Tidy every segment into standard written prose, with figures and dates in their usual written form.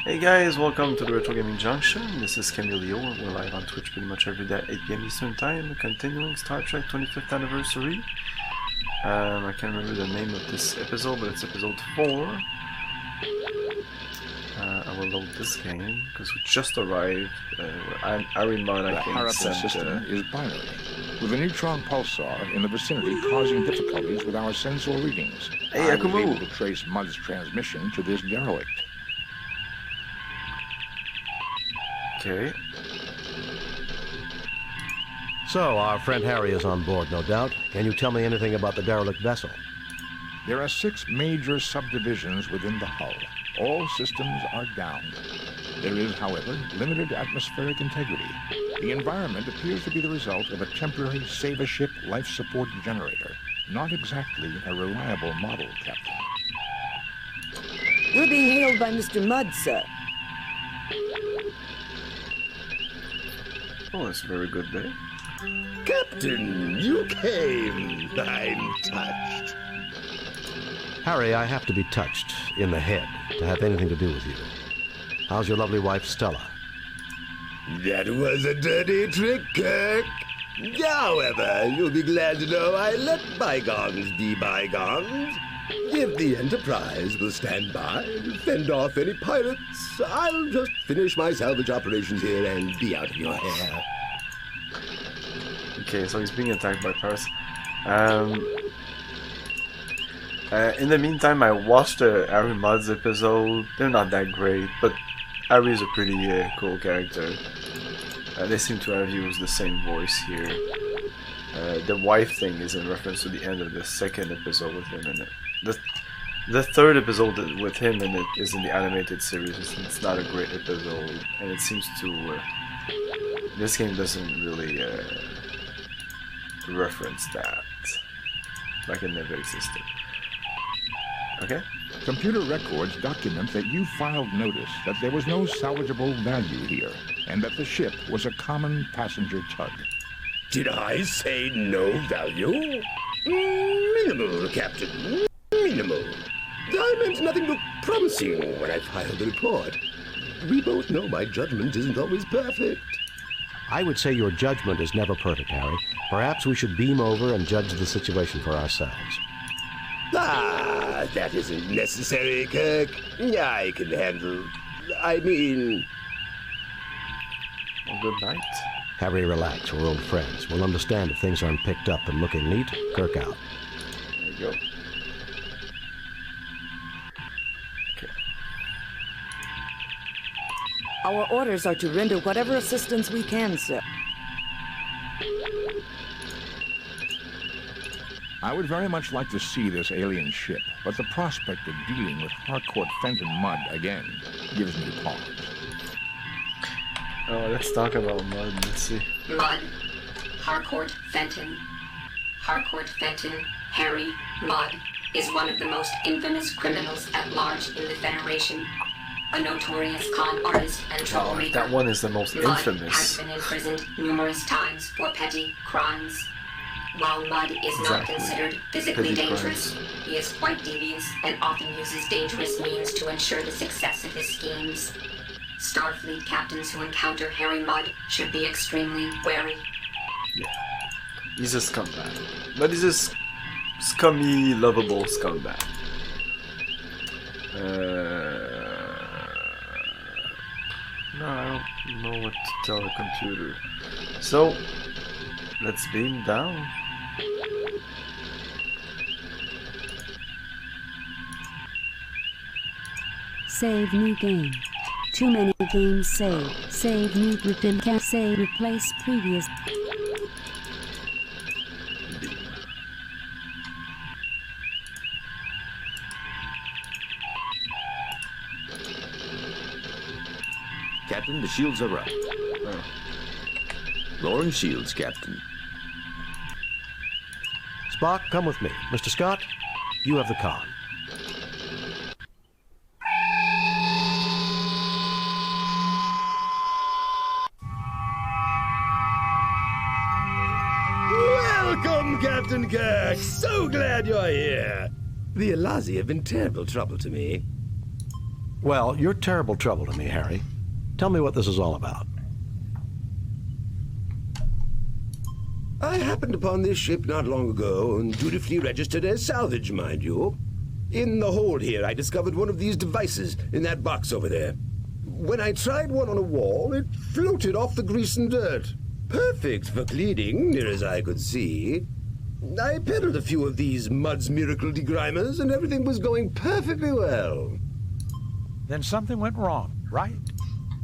Hey guys, welcome to the Retro Gaming Junction. This is Camilio, and we're live on Twitch pretty much every day at 8 p.m. Eastern Time, continuing Star Trek 25th Anniversary. I can't remember the name of this episode, but it's episode 4. I will load this game, because we just arrived. Arimon, I think, The system is binary, with a neutron pulsar in the vicinity causing difficulties with our sensor readings. Hey, I was Akumu! able to trace Mud's transmission to this derelict. Okay. So, our friend Harry is on board, no doubt. Can you tell me anything about the derelict vessel? There are 6 major subdivisions within the hull. All systems are down. There is, however, limited atmospheric integrity. The environment appears to be the result of a temporary save-a-ship life support generator. Not exactly a reliable model, Captain. We're being hailed by Mr. Mudd, sir. Oh, it's a very good day. Captain, you came. I'm touched. Harry, I have to be touched in the head to have anything to do with you. How's your lovely wife, Stella? That was a dirty trick, Kirk. However, you'll be glad to know I let bygones be bygones. If the Enterprise will stand by and fend off any pirates, I'll just finish my salvage operations here and be out of your hair. Okay, so he's being attacked by pirates. In the meantime, I watched the Harry Mudd's episode. They're not that great, but Harry's a pretty cool character. They seem to have used the same voice here. The wife thing is in reference to the end of the second episode with him in it. The third episode with him in it is in the animated series. It's not a great episode, and it seems to... this game doesn't really reference that. Like it never existed. Okay. Computer records document that you filed notice that there was no salvageable value here, and that the ship was a common passenger tug. Did I say no value? Minimal, Captain. Minimal. I meant nothing but promising when I filed the report. We both know my judgment isn't always perfect. I would say your judgment is never perfect, Harry. Perhaps we should beam over and judge the situation for ourselves. Ah, that isn't necessary, Kirk. I can handle... I mean... Well, good night. Harry, relax. We're old friends. We'll understand if things aren't picked up and looking neat. Kirk out. There you go. Okay. Our orders are to render whatever assistance we can, sir. I would very much like to see this alien ship, but the prospect of dealing with Harcourt Fenton Mudd again gives me pause. Oh, let's talk about Mudd. Let's see. Mudd, Harcourt Fenton. Harcourt Fenton, Harry Mudd, is one of the most infamous criminals at large in the Federation. A notorious con artist and troublemaker. That one is the most Mudd infamous. has been imprisoned numerous times for petty crimes. While Mudd is not considered physically dangerous, he is quite devious and often uses dangerous means to ensure the success of his schemes. Starfleet captains who encounter Harry Mudd should be extremely wary. Yeah. He's a scumbag. But he's a scummy, lovable scumbag. No, I don't know what to tell the computer. So, let's beam down. Save new game. Too many games saved. Save new written can save replace previous. Beam. Captain, the shields are up. Oh. Lowering shields, Captain. Spock, come with me. Mr. Scott, you have the con. Welcome, Captain Kirk. So glad you're here. The Alazi have been terrible trouble to me. Well, you're terrible trouble to me, Harry. Tell me what this is all about. I happened upon this ship not long ago and dutifully registered as salvage, mind you. In the hold here, I discovered one of these devices in that box over there. When I tried one on a wall, it floated off the grease and dirt. Perfect for cleaning, near as I could see. I peddled a few of these Mud's Miracle Degrimers, and everything was going perfectly well. Then something went wrong, right?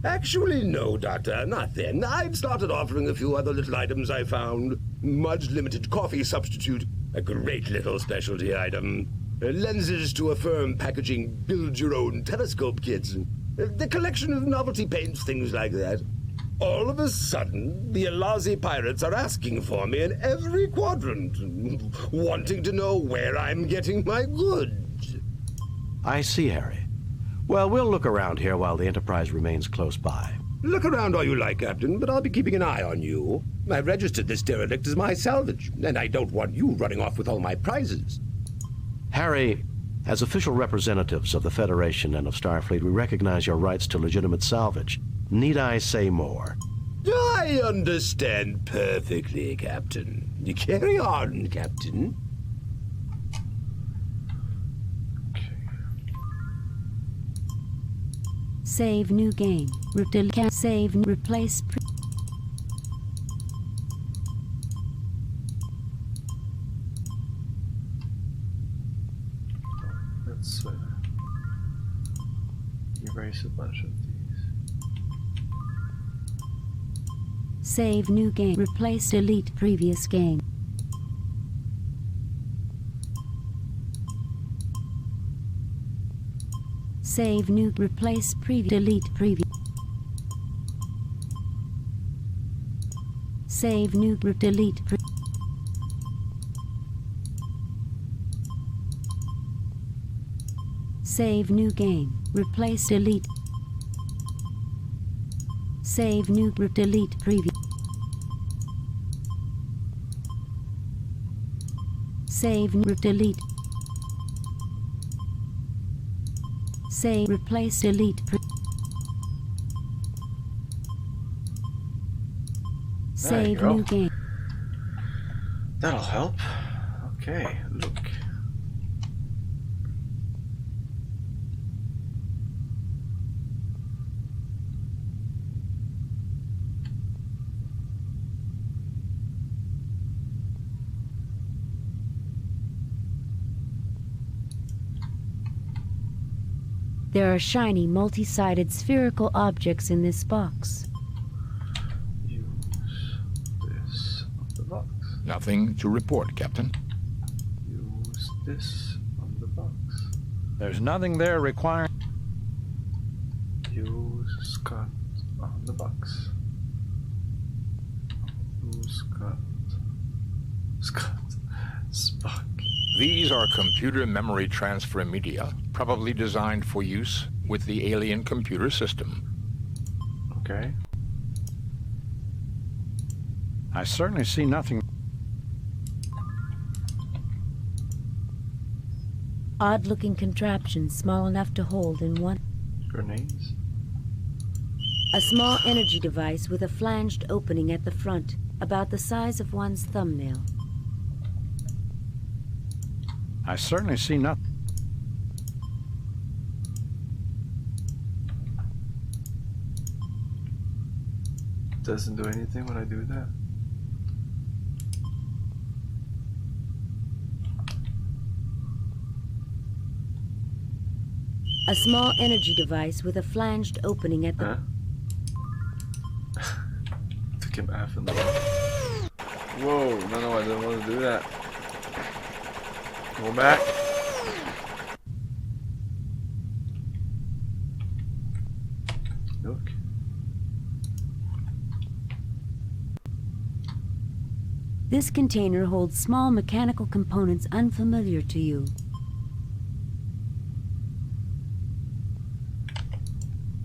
Actually, no, Doctor, not then. I'd started offering a few other little items I found. Mud's Limited Coffee Substitute, a great little specialty item. Lenses to affirm packaging build-your-own telescope kits. The collection of novelty paints, things like that. All of a sudden, the Alazi pirates are asking for me in every quadrant, wanting to know where I'm getting my goods. I see, Harry. Well, we'll look around here while the Enterprise remains close by. Look around all you like, Captain, but I'll be keeping an eye on you. I've registered this derelict as my salvage, and I don't want you running off with all my prizes. Harry, as official representatives of the Federation and of Starfleet, we recognize your rights to legitimate salvage. Need I say more? I understand perfectly, Captain. You carry on, Captain. Save new game. Save replace. Let's erase a bunch of these. Save new game. Replace delete previous game. Save new. Replace previous. Delete previous. Save new. Delete. Save new game. Replace delete. Save new. Delete previous. Save new. Delete. Save. Replace delete. Save new game. That'll help. Okay, look. There are shiny, multi-sided spherical objects in this box. Use this on the box. Nothing to report, Captain. Use this on the box. There's nothing there requiring... Use Scott on the box. Use Scott. Spock. These are computer memory transfer media, probably designed for use with the alien computer system. Okay. I certainly see nothing. Odd-looking contraption small enough to hold in one. Grenades. A small energy device with a flanged opening at the front, about the size of one's thumbnail. I certainly see nothing. Doesn't do anything when I do that. A small energy device with a flanged opening at the... Huh? Took him half in the Whoa, no, I didn't want to do that. Go back. Look. This container holds small mechanical components unfamiliar to you.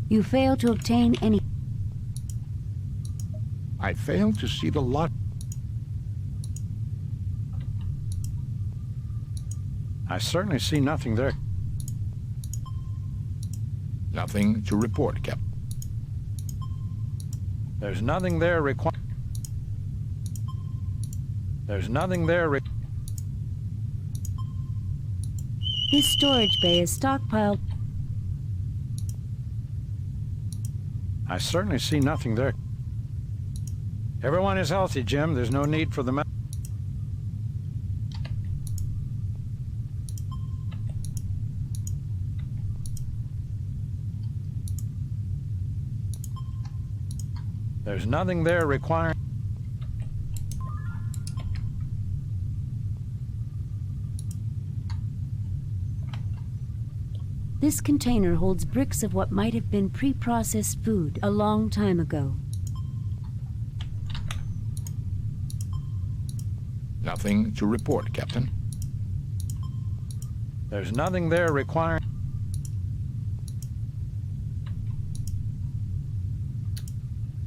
You fail to obtain any... I fail to see the lot. I certainly see nothing there. Nothing to report, Captain. There's nothing there required. There's nothing there. This storage bay is stockpiled. I certainly see nothing there. Everyone is healthy, Jim. There's no need for the... There's nothing there requiring... This container holds bricks of what might have been pre-processed food a long time ago. Nothing to report, Captain. There's nothing there requiring...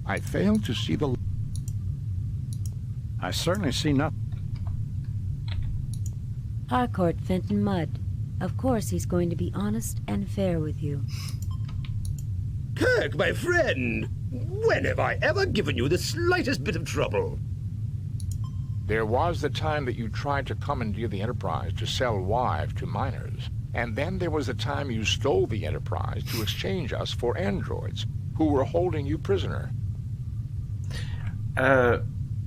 I fail to see the... I certainly see nothing. Harcourt Fenton Mudd. Of course he's going to be honest and fair with you. Kirk, my friend! When have I ever given you the slightest bit of trouble? There was the time that you tried to commandeer the Enterprise to sell wives to miners. And then there was the time you stole the Enterprise to exchange us for androids, who were holding you prisoner. I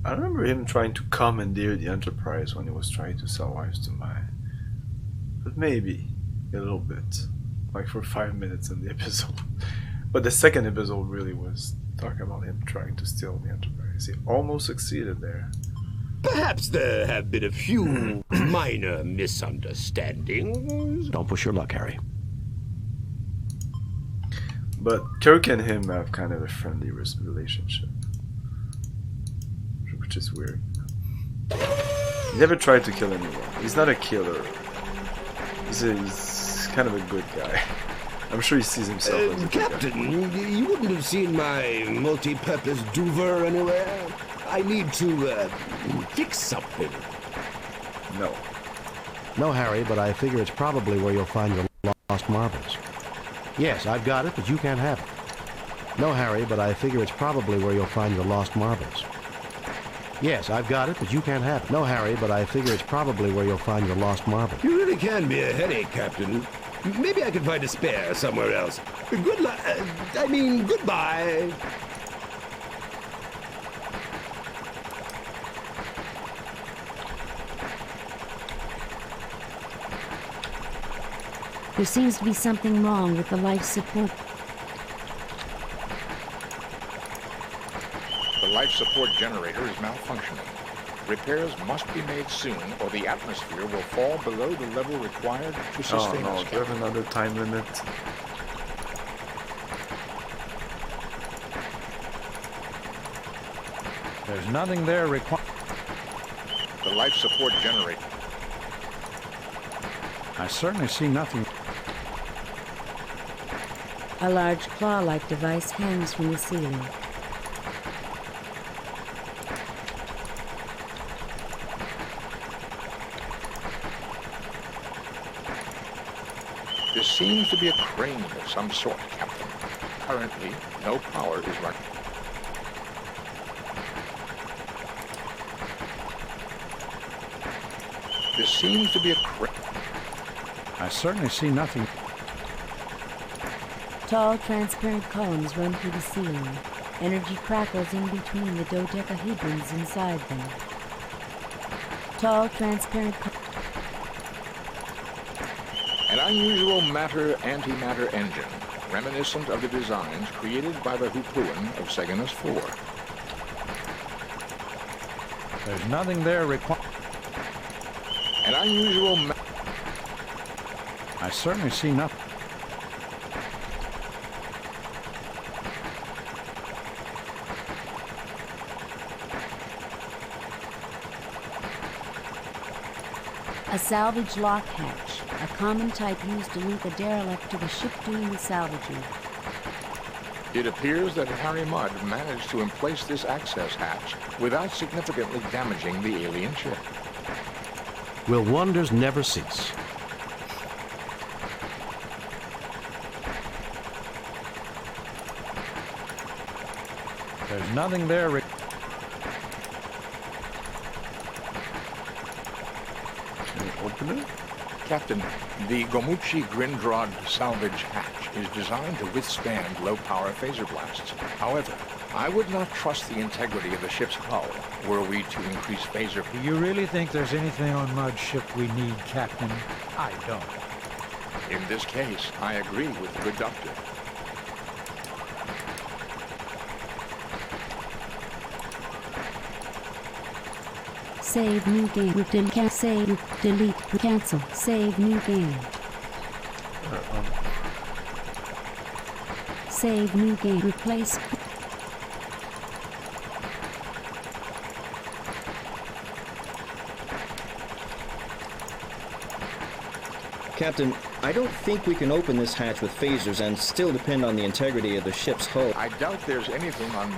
remember him trying to commandeer the Enterprise when he was trying to sell wives to mine. But maybe a little bit, like for 5 minutes in the episode. But the second episode really was talking about him trying to steal the Enterprise. He almost succeeded there. Perhaps there have been a few minor misunderstandings. Don't push your luck, Harry. But Kirk and him have kind of a friendly relationship, which is weird. He never tried to kill anyone. He's not a killer. He's kind of a good guy. I'm sure he sees himself as a good Captain, guy. you wouldn't have seen my multi-purpose duver anywhere? I need to, fix something. No. No, Harry, but I figure it's probably where you'll find your lost marbles. Yes, I've got it, but you can't have it. No, Harry, but I figure it's probably where you'll find your lost marbles. Yes, I've got it, but you can't have it. No, Harry, but I figure it's probably where you'll find your lost marbles. You really can be a headache, Captain. Maybe I can find a spare somewhere else. Good luck. Goodbye. There seems to be something wrong with the life support. The life support generator is malfunctioning. Repairs must be made soon, or the atmosphere will fall below the level required to sustain Oh no, us. do you have another time limit? There's nothing there required. The life support generator. I certainly see nothing. A large claw-like device hangs from the ceiling. This seems to be a crane of some sort, Captain. Currently, no power is running. This seems to be a crane. I certainly see nothing. Tall, transparent columns run through the ceiling. Energy crackles in between the dodecahedrons inside them. Tall, transparent An unusual matter-antimatter engine, reminiscent of the designs created by the Hoopoon of Seganus 4. There's nothing there required. An unusual I certainly see nothing. A salvage lock hatch, a common type used to link a derelict to the ship doing the salvaging. It appears that Harry Mudd managed to emplace this access hatch without significantly damaging the alien ship. Will wonders never cease? There's nothing there. Can we open it? Captain, the Gomuchi Grindrod salvage hatch is designed to withstand low-power phaser blasts. However, I would not trust the integrity of the ship's hull were we to increase phaser. Do you really think there's anything on Mud's ship we need, Captain? I don't. In this case, I agree with the good doctor. Save new game. Save, delete, cancel. Save new game. Save new game. Replace. Captain, I don't think we can open this hatch with phasers and still depend on the integrity of the ship's hull. I doubt there's anything on...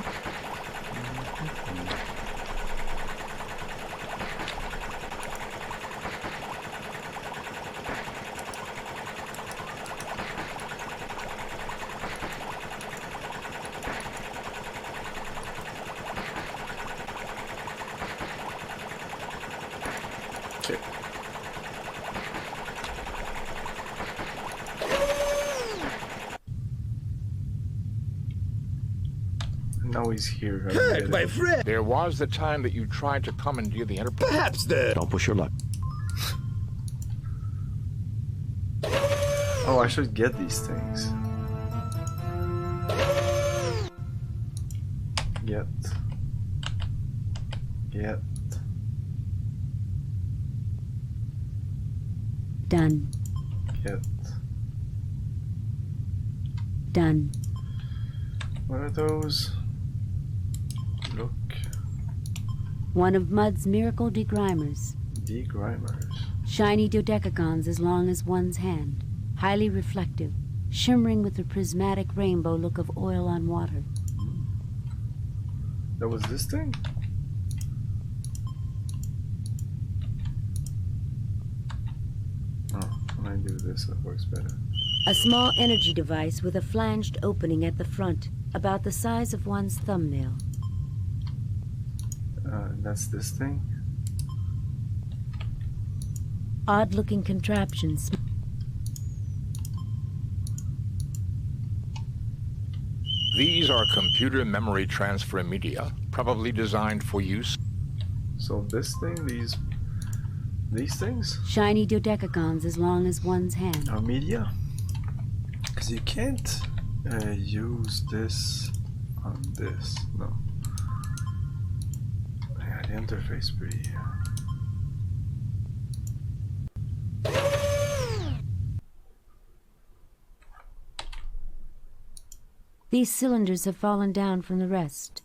Now he's here. Heck, my friend! There was the time that you tried to commandeer the Enterprise. Perhaps the... Don't push your luck. Oh, I should get these things. Get. Done. Get. Done. What are those? Look. One of Mud's miracle degrimers. Degrimers. Shiny dodecagons as long as one's hand. Highly reflective, shimmering with the prismatic rainbow look of oil on water. That was this thing? Oh, when I do this, it works better. A small energy device with a flanged opening at the front, about the size of one's thumbnail. That's this thing? Odd-looking contraptions. These are computer memory transfer media, probably designed for use. So this thing, these things? Shiny dodecagons as long as one's hand. Are media? Because you can't use this on this, no. Yeah, the interface is pretty... These cylinders have fallen down from the rest.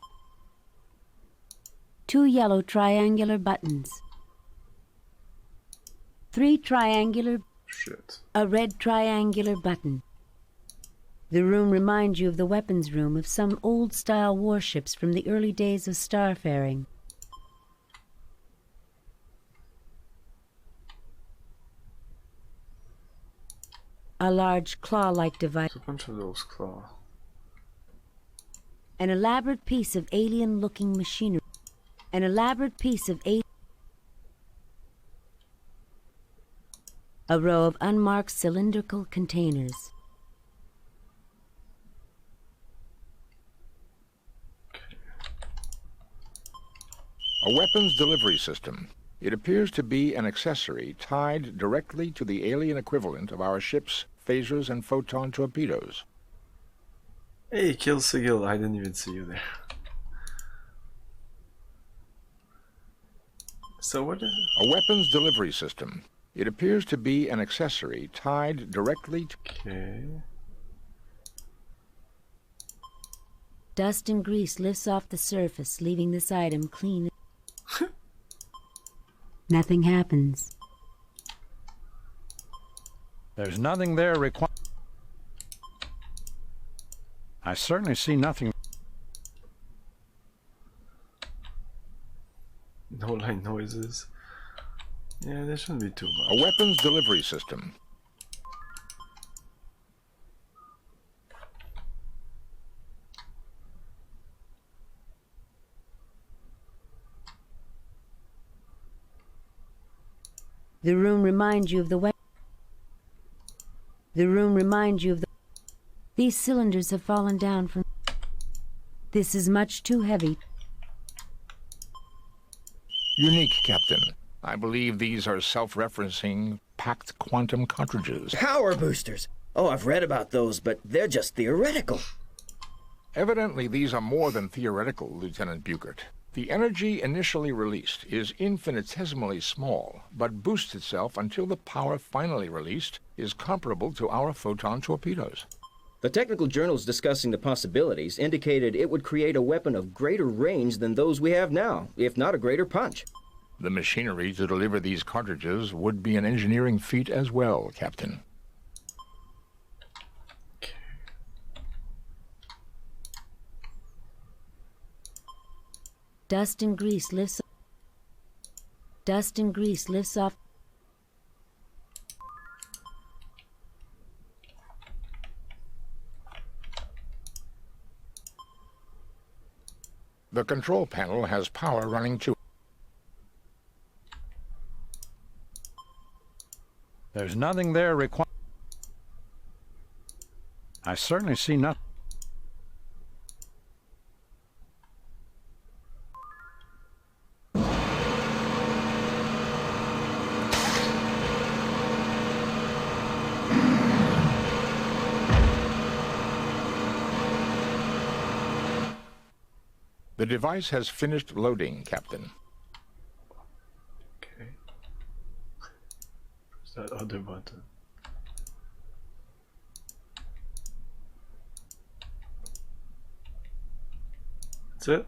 2 yellow triangular buttons. 3 triangular... Shit. A red triangular button. The room reminds you of the weapons room of some old-style warships from the early days of starfaring. A large claw-like device. There's a bunch of those claws. An elaborate piece of alien-looking machinery. An elaborate piece of a row of unmarked cylindrical containers. A weapons delivery system. It appears to be an accessory tied directly to the alien equivalent of our ship's phasers and photon torpedoes. Hey, Kill Sigil, I didn't even see you there. So what is it? A weapons delivery system. It appears to be an accessory tied directly to... Okay. Dust and grease lifts off the surface, leaving this item clean. Nothing happens. There's nothing there required. I certainly see nothing. No light noises. Yeah, there shouldn't be too much. A weapons delivery system. The room reminds you of the weapon. The room reminds you of the... These cylinders have fallen down from... This is much too heavy. Unique, Captain. I believe these are self-referencing packed quantum cartridges. Power boosters! Oh, I've read about those, but they're just theoretical. Evidently, these are more than theoretical, Lieutenant Buchert. The energy initially released is infinitesimally small, but boosts itself until the power finally released is comparable to our photon torpedoes. The technical journals discussing the possibilities indicated it would create a weapon of greater range than those we have now, if not a greater punch. The machinery to deliver these cartridges would be an engineering feat as well, Captain. Dust and grease lifts... Dust and grease lifts off... The control panel has power running to... There's nothing there required. I certainly see nothing. The device has finished loading, Captain. Okay. Press that other button. That's it?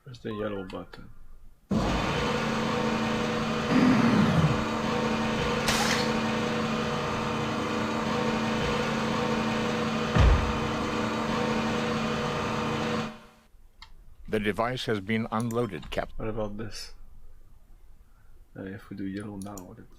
Press the yellow button. The device has been unloaded, Captain. What about this? If we do yellow now, what is it?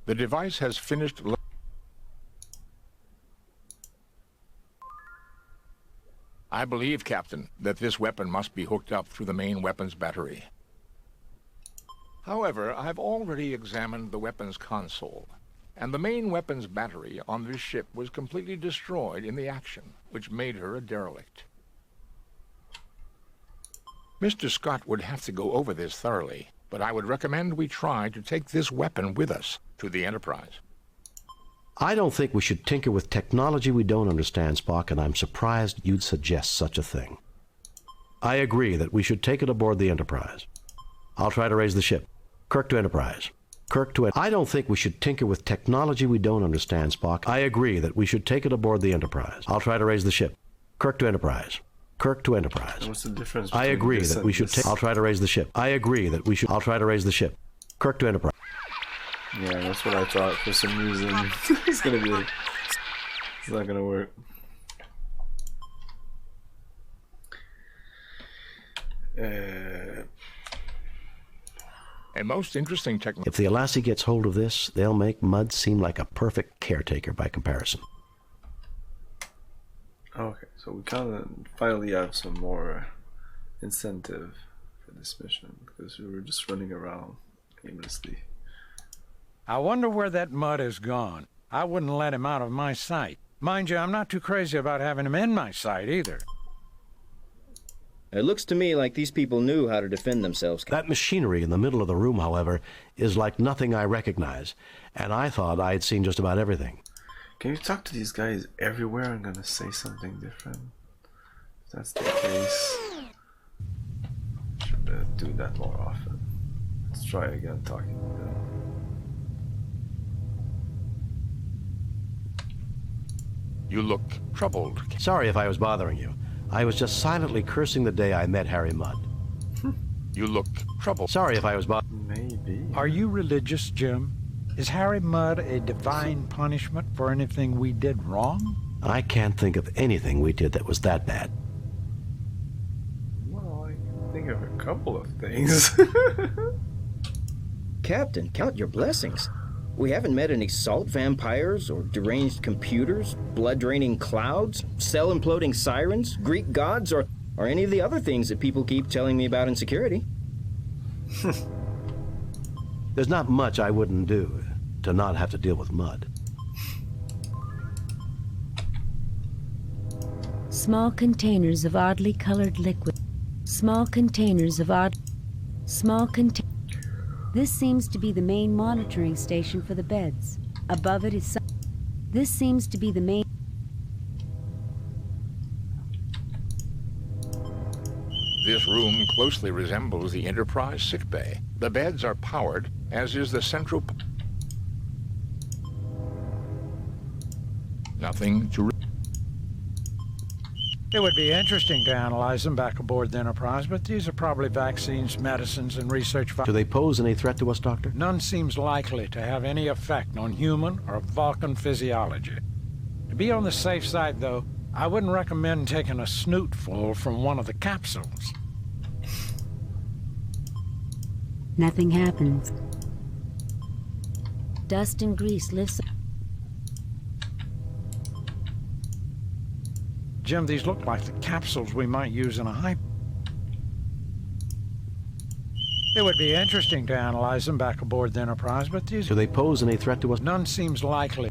The device has finished loading. I believe, Captain, that this weapon must be hooked up through the main weapons battery. However, I've already examined the weapons console, and the main weapons battery on this ship was completely destroyed in the action, which made her a derelict. Mr. Scott would have to go over this thoroughly, but I would recommend we try to take this weapon with us to the Enterprise. I don't think we should tinker with technology we don't understand, Spock, and I'm surprised you'd suggest such a thing. I agree that we should take it aboard the Enterprise. I'll try to raise the ship. Kirk to Enterprise. Kirk to... I don't think we should tinker with technology we don't understand, Spock. I agree that we should take it aboard the Enterprise. I'll try to raise the ship. Kirk to Enterprise. Kirk to Enterprise. What's the difference? I agree that we should take... I'll try to raise the ship. I agree that we should... I'll try to raise the ship. Kirk to Enterprise. Yeah, that's what I thought. For some reason, it's gonna be like, it's not gonna work. A most interesting technique. If the Alassie gets hold of this, they'll make Mudd seem like a perfect caretaker by comparison. Okay, so we kind of finally have some more incentive for this mission because we were just running around aimlessly. I wonder where that Mudd has gone. I wouldn't let him out of my sight. Mind you, I'm not too crazy about having him in my sight either. It looks to me like these people knew how to defend themselves. That machinery in the middle of the room, however, is like nothing I recognize, and I thought I had seen just about everything. Can you talk to these guys everywhere? I'm gonna say something different. If that's the case, should do that more often. Let's try again talking to them. You look troubled. Sorry if I was bothering you. I was just silently cursing the day I met Harry Mudd. You look troubled. Sorry if I was bothering. Maybe. Are you religious, Jim? Is Harry Mudd a divine punishment for anything we did wrong? I can't think of anything we did that was that bad. Well, I can think of a couple of things. Captain, count your blessings. We haven't met any salt vampires or deranged computers, blood-draining clouds, cell-imploding sirens, Greek gods, or any of the other things that people keep telling me about in security. There's not much I wouldn't do to not have to deal with mud. Small containers of oddly colored liquid. Small containers of This seems to be the main monitoring station for the beds. Above it is This seems to be the main... This room closely resembles the Enterprise sickbay. The beds are powered, as is the central... Nothing to... It would be interesting to analyze them back aboard the Enterprise, but these are probably vaccines, medicines, and research... Do they pose any threat to us, Doctor? None seems likely to have any effect on human or Vulcan physiology. To be on the safe side, though, I wouldn't recommend taking a snootful from one of the capsules. Nothing happens. Dust and grease lifts... Jim, these look like the capsules we might use in a hype. It would be interesting to analyze them back aboard the Enterprise, but these... Do they pose any threat to us? None seems likely.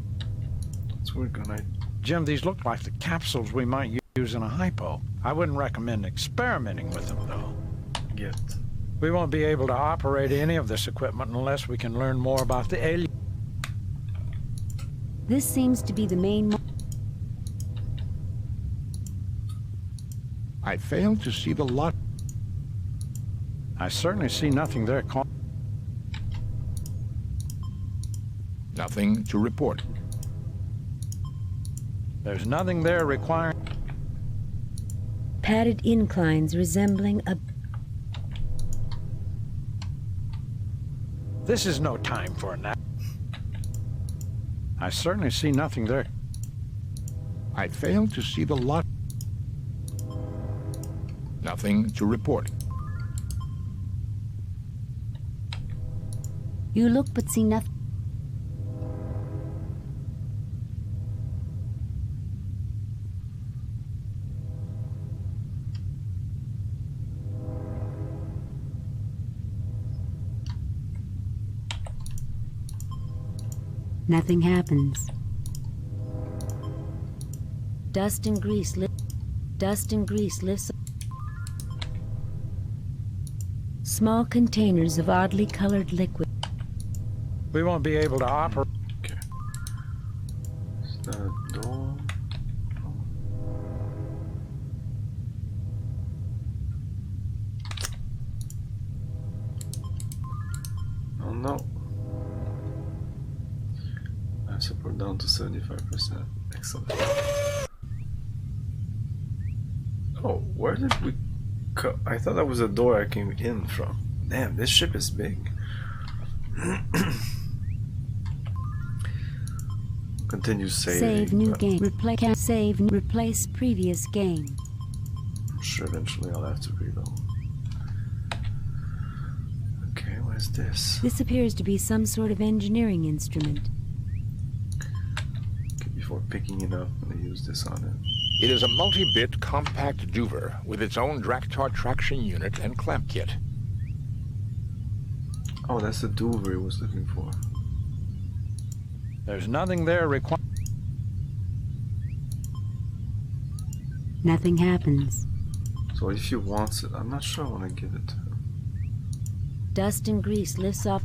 So we're gonna... Jim, these look like the capsules we might use in a hypo. I wouldn't recommend experimenting with them, though. Get. We won't be able to operate any of this equipment unless we can learn more about the alien. This seems to be the main... I fail to see the lot. I certainly see nothing there. Nothing to report. There's nothing there requiring... Padded inclines resembling a... This is no time for a nap. I certainly see nothing there. I fail to see the lot. Nothing to report. You look but see nothing. Nothing happens. Dust and grease lifts. Small containers of oddly colored liquid. We won't be able to operate. Okay. Is that a door? Oh no. I support down to 75%. Excellent. Oh, where did we go? I thought that was a door I came in from. Damn, this ship is big. Continue saving. Save new game. Replace previous game. I'm sure eventually I'll have to reload. Okay, what is this? This appears to be some sort of engineering instrument. Okay, before picking it up, I'm gonna use this on it. It is a multi-bit compact duver with its own Draktar traction unit and clamp kit. Oh, that's the duver he was looking for. There's nothing there required. Nothing happens. So if he wants it, I'm not sure I want to give it to him. Dust and grease lifts off.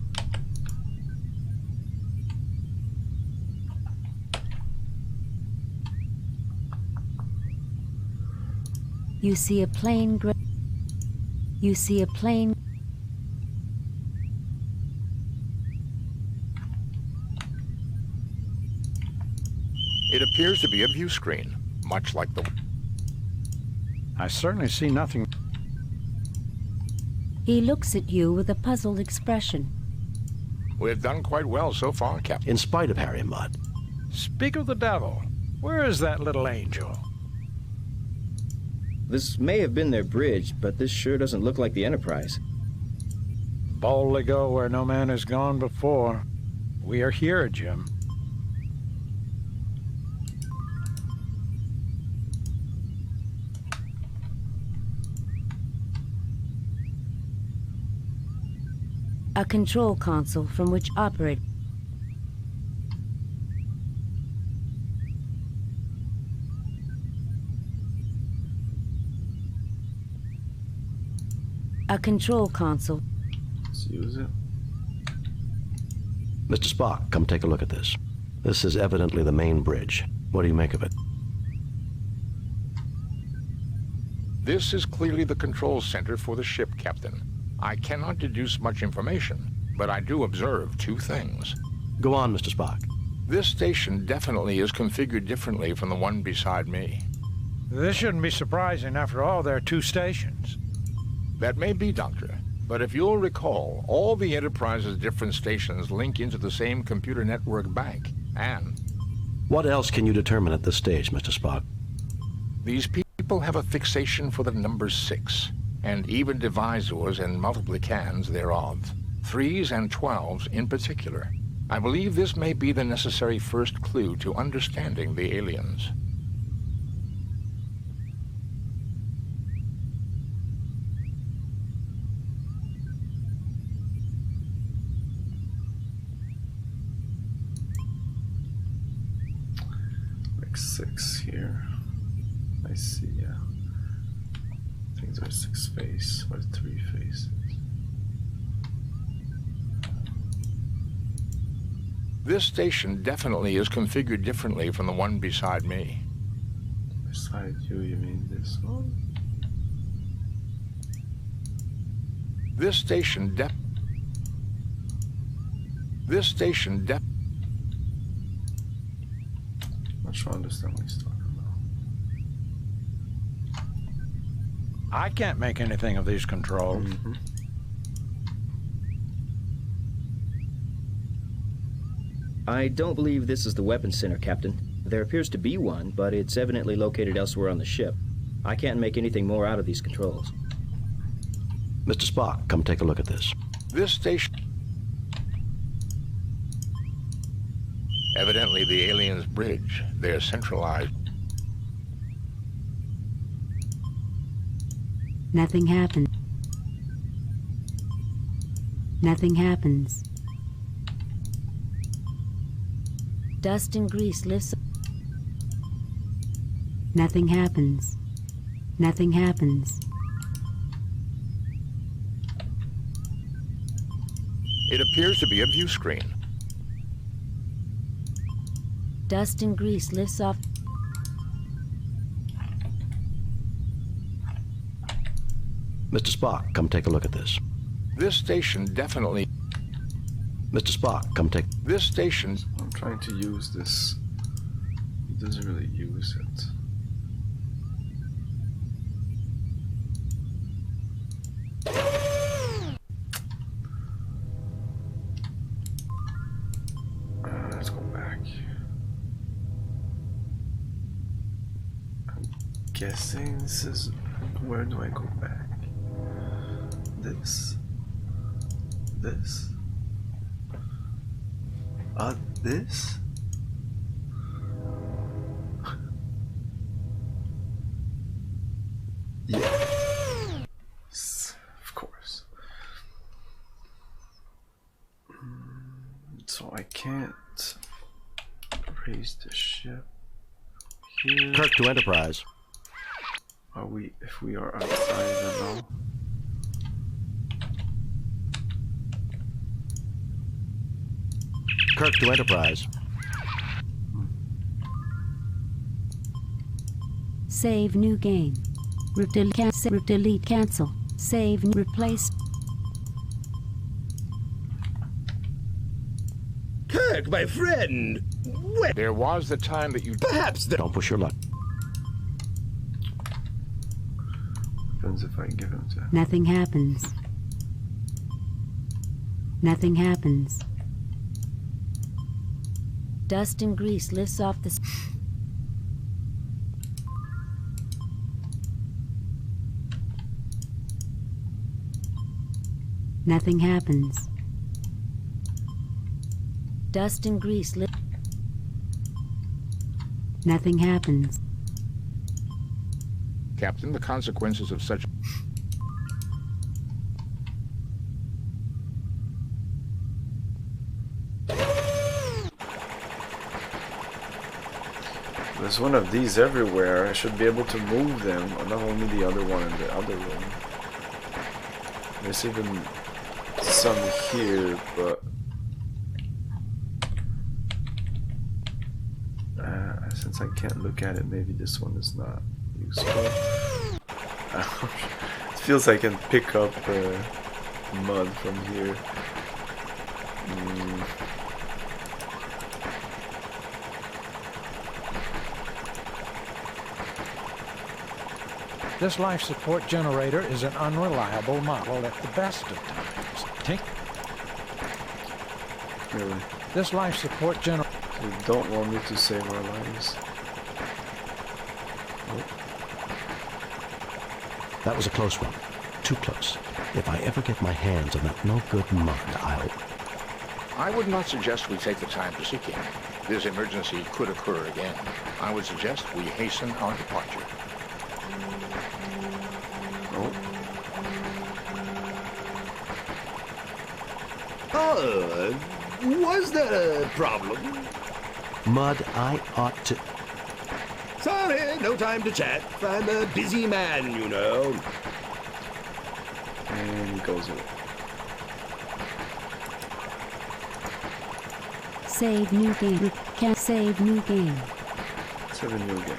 You see a plane. You see a plane. It appears to be a view screen, much like the... I certainly see nothing. He looks at you with a puzzled expression. We've done quite well so far, Captain. In spite of Harry Mudd. Speak of the devil. Where is that little angel? This may have been their bridge, but this sure doesn't look like the Enterprise. Boldly go where no man has gone before. We are here, Jim. A control console from which operate. A control console. Let's use it. Mr. Spock, come take a look at this. This is evidently the main bridge. What do you make of it? This is clearly the control center for the ship, Captain. I cannot deduce much information, but I do observe two things. Go on, Mr. Spock. This station definitely is configured differently from the one beside me. This shouldn't be surprising. After all, there are two stations. That may be, Doctor, but if you'll recall, all the Enterprise's different stations link into the same computer network bank, and... What else can you determine at this stage, Mr. Spock? These people have a fixation for the number 6, and even divisors and multiplicans thereof, 3s and 12s in particular. I believe this may be the necessary first clue to understanding the aliens. Like 6 here. I see, yeah. I think there's 6 faces or 3 faces. This station definitely is configured differently from the one beside me. Beside you mean this one? This station Not sure I understand what he's talking about. I can't make anything of these controls. Mm-hmm. I don't believe this is the weapons center, Captain. There appears to be one, but it's evidently located elsewhere on the ship. I can't make anything more out of these controls. Mr. Spock, come take a look at this. This station... Evidently the aliens' bridge. They're centralized. Nothing happens. Nothing happens. Dust and grease lifts. Nothing happens. Nothing happens. It appears to be a view screen. Dust and grease lifts off. Mr. Spock, come take a look at this. This station definitely... Mr. Spock, come take... This station... I'm trying to use this. He doesn't really use it. Let's go back. I'm guessing this is... Where do I go back? This. This. This? Yeah. Of course. So I can't raise the ship here. Kirk to Enterprise. Are we, if we are outside, then no. Kirk to Enterprise. Save new game. Delete cancel. Save replace. Kirk, my friend! Where? There was the time that you... Perhaps the... Don't push your luck. Depends if I give him to... Nothing happens. Nothing happens. Dust and grease lifts off the... Nothing happens. Dust and grease lift... Nothing happens. Captain, the consequences of such... There's one of these everywhere. I should be able to move them, or not only the other one in the other room. There's even some here, but since I can't look at it, maybe this one is not useful. It feels like I can pick up mud from here. This life support generator is an unreliable model at the best of times. Tink. Really? This life support generator... You don't want me to save our lives. Oh. That was a close one. Too close. If I ever get my hands on that no-good mud, I would not suggest we take the time to seek him. This emergency could occur again. I would suggest we hasten our departure. Oh, was there a problem? Mud, I ought to... Sorry, no time to chat. I'm a busy man, you know. And he goes away. Save new game. Can't save new game. Save a new game.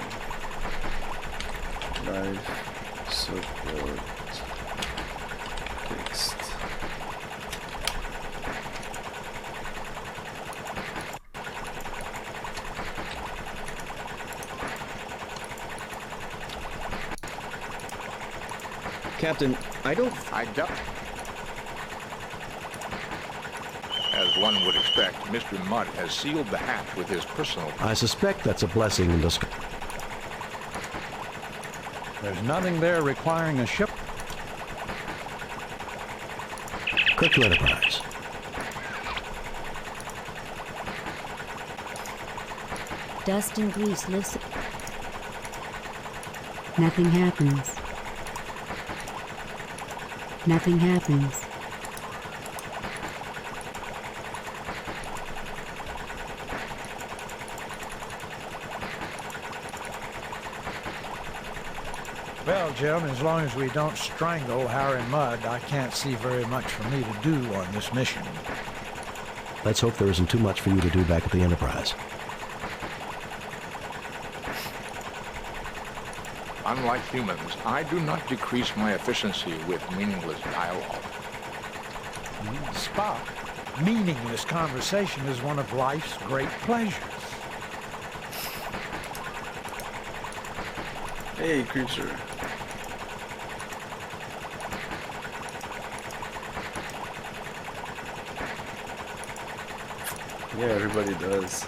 Life support fixed. Captain, I don't... As one would expect, Mr. Mudd has sealed the hatch with his personal... I suspect that's a blessing in disguise. There's nothing there requiring a ship. Click to Enterprise. Dust and grease lifts... Nothing happens. Nothing happens. Well, Jim, as long as we don't strangle Harry Mudd, I can't see very much for me to do on this mission. Let's hope there isn't too much for you to do back at the Enterprise. Unlike humans, I do not decrease my efficiency with meaningless dialogue. Spock, meaningless conversation is one of life's great pleasures. Hey, creature. Yeah, everybody does.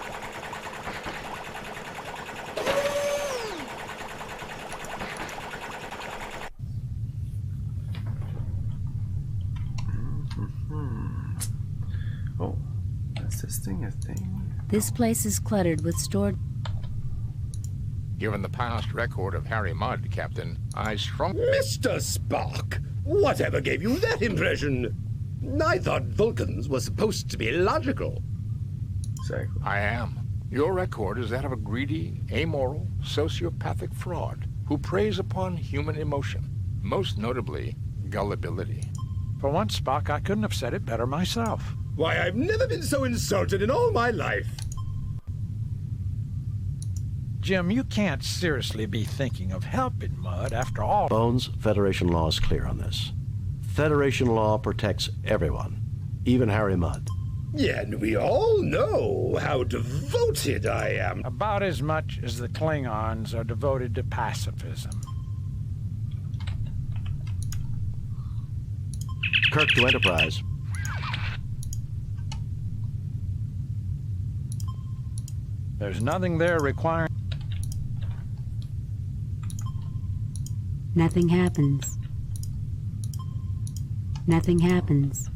Oh, is this thing a thing? This place is cluttered with stored... Given the past record of Harry Mudd, Captain, I strongly... Mr. Spock, whatever gave you that impression? I thought Vulcans were supposed to be logical. Exactly. I am. Your record is that of a greedy, amoral, sociopathic fraud who preys upon human emotion, most notably gullibility. For once, Spock, I couldn't have said it better myself. Why, I've never been so insulted in all my life. Jim, you can't seriously be thinking of helping Mudd after all. Bones, Federation law is clear on this. Federation law protects everyone, even Harry Mudd. Yeah, and we all know how devoted I am. About as much as the Klingons are devoted to pacifism. Kirk to Enterprise. There's nothing there requiring... Nothing happens. Nothing happens.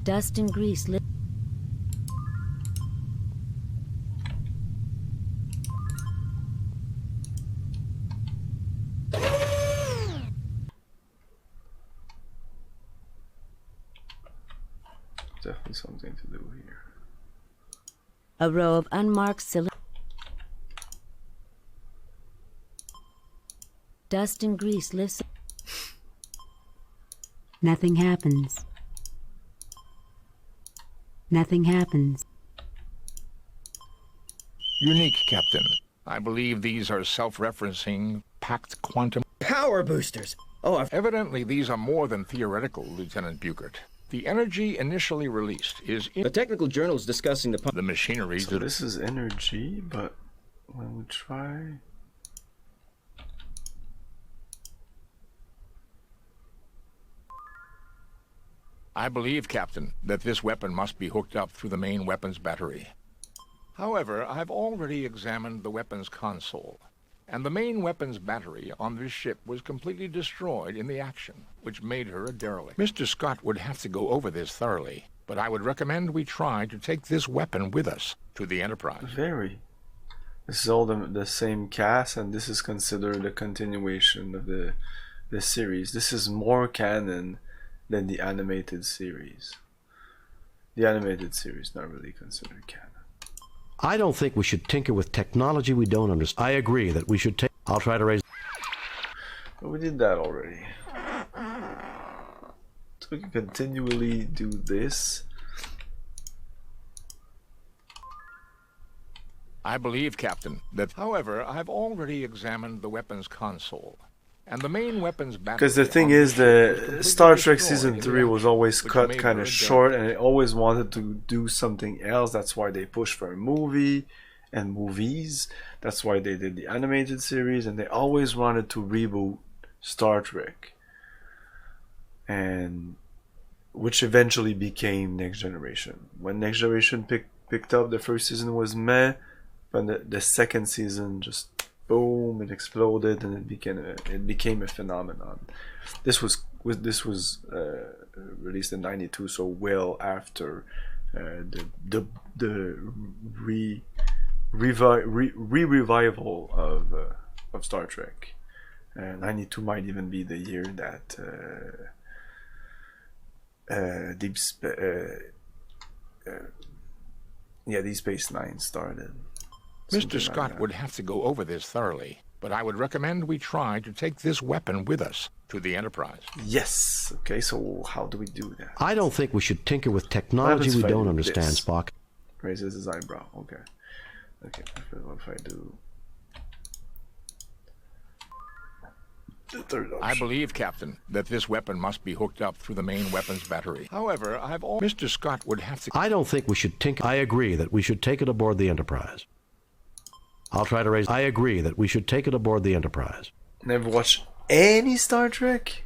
Dust and grease lift. Definitely something to do here. A row of unmarked cylinders. Dust and grease lifts. Nothing happens. Nothing happens. Unique, Captain. I believe these are self-referencing, packed quantum... Power boosters! Oh, Evidently, these are more than theoretical, Lieutenant Buchert. The energy initially released is in a technical journal is discussing the machinery. So this is energy, but when we try... I believe, Captain, that this weapon must be hooked up through the main weapons battery. However, I've already examined the weapons console, and the main weapons battery on this ship was completely destroyed in the action, which made her a derelict. Mr. Scott would have to go over this thoroughly, but I would recommend we try to take this weapon with us to the Enterprise. Very. This is all the same cast, and this is considered a continuation of the series. This is more canon than the animated series. The animated series not really considered canon. I don't think we should tinker with technology we don't understand. I agree that we should take... I'll try to raise... But we did that already. So we can continually do this. I believe, Captain, that... However, I've already examined the weapons console, and the main weapons battery... Because the thing is, the Star Trek Season 3 was always cut kind of short, and it always wanted to do something else. That's why they pushed for a movie and movies. That's why they did the animated series, and they always wanted to reboot Star Trek. And which eventually became Next Generation. When Next Generation picked up, the first season was meh, but the second season just... boom! It exploded, and it became a phenomenon. This was released in '92, so well after the revival of Star Trek. '92 might even be the year that Deep Space Nine started. Mr. Scott would have to go over this thoroughly, but I would recommend we try to take this weapon with us to the Enterprise. Yes. Okay, so how do we do that? I don't think we should tinker with technology we don't understand, this? Spock. Raises his eyebrow. Okay. Okay, what if I do... the third option? I believe, Captain, that this weapon must be hooked up through the main weapons battery. However, Mr. Scott would have to... I don't think we should tinker... I agree that we should take it aboard the Enterprise. I'll try to raise... I agree that we should take it aboard the Enterprise. Never watched any Star Trek?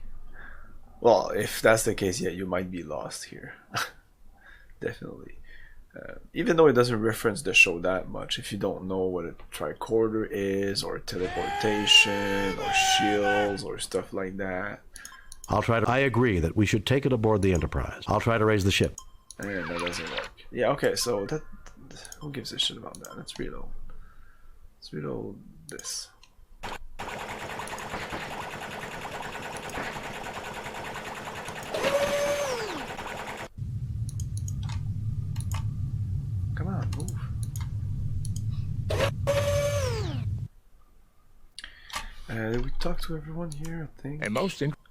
Well, if that's the case, yeah, you might be lost here. Definitely. Even though it doesn't reference the show that much, if you don't know what a tricorder is, or teleportation, or shields, or stuff like that. I agree that we should take it aboard the Enterprise. I'll try to raise the ship. And that doesn't work. Yeah, okay, so that... who gives a shit about that? Let's reload. Let's reload this. Come on, move. Did we talk to everyone here, I think? And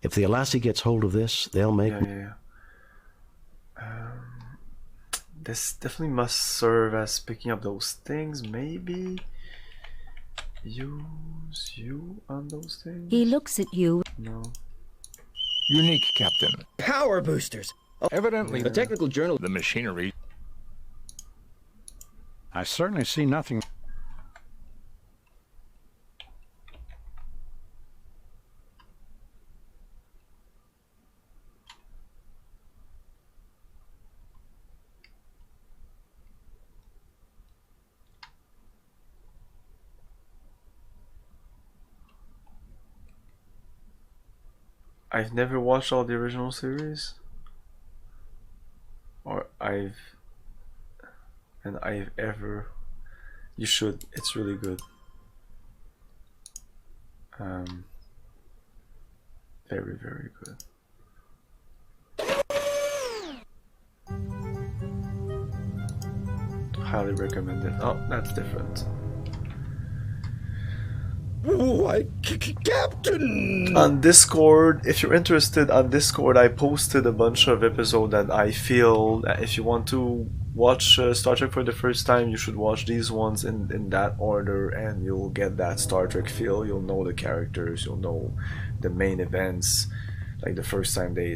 if the Alassie gets hold of this, they'll make... Yeah. This definitely must serve as picking up those things, maybe? Use you on those things? He looks at you. No. Unique, Captain. Power boosters! Oh, evidently, the technical journal... The machinery... I certainly see nothing. I've never watched all the original series, or I've ever. You should. It's really good. Very, very good. Highly recommend it. Oh, that's different. Why, Captain! On Discord, if you're interested, on Discord I posted a bunch of episodes that I feel that if you want to watch Star Trek for the first time, you should watch these ones in that order, and you'll get that Star Trek feel. You'll know the characters, you'll know the main events, like the first time they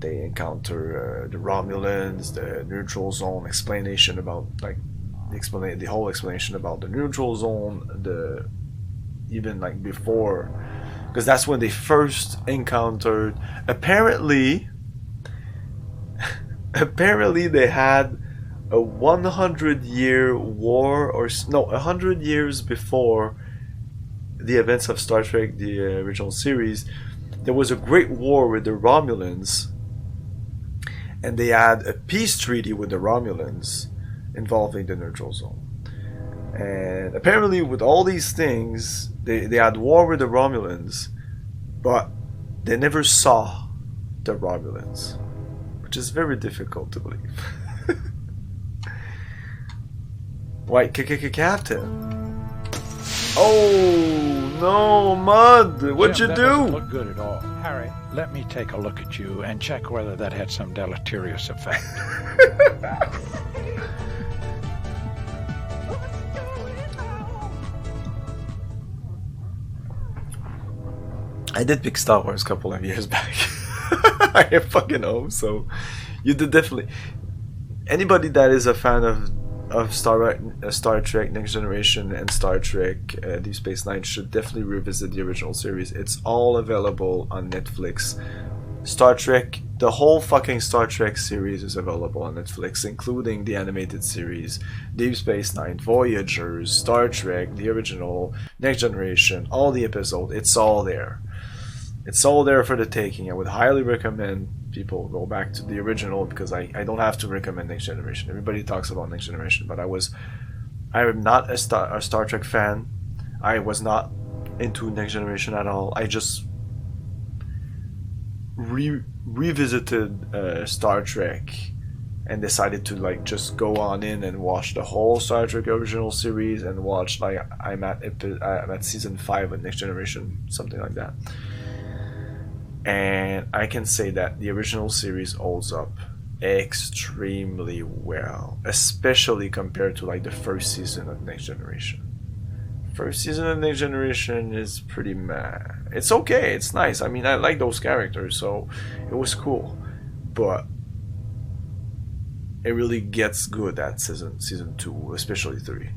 encounter the Romulans, the neutral zone, explanation about like the whole explanation about the neutral zone, even like before, because that's when they first encountered. Apparently they had a 100-year war, or no, 100 years before the events of Star Trek, the original series. There was a great war with the Romulans, and they had a peace treaty with the Romulans involving the neutral zone. And apparently with all these things, they had war with the Romulans, but they never saw the Romulans, which is very difficult to believe. White Captain. Oh no, Mud! What'd Jim, you that do? doesn't look good at all. Harry, let me take a look at you and check whether that had some deleterious effect. I did pick Star Wars a couple of years back. I fucking hope so. You did definitely. Anybody that is a fan of Star Trek Next Generation and Star Trek Deep Space Nine should definitely revisit the original series. It's all available on Netflix. Star Trek, the whole fucking Star Trek series is available on Netflix, including the animated series, Deep Space Nine, Voyagers, Star Trek, the original, Next Generation, all the episodes. It's all there. It's all there for the taking. I would highly recommend people go back to the original, because I don't have to recommend Next Generation. Everybody talks about Next Generation, but I'm not a Star Trek fan. I was not into Next Generation at all. I just revisited Star Trek and decided to like just go on in and watch the whole Star Trek original series, and watch like I'm at season 5 of Next Generation, something like that. And I can say that the original series holds up extremely well, especially compared to like the first season of Next Generation. First season of Next Generation is pretty meh. It's okay, it's nice. I mean, I like those characters, so it was cool. But it really gets good at season 2, especially 3.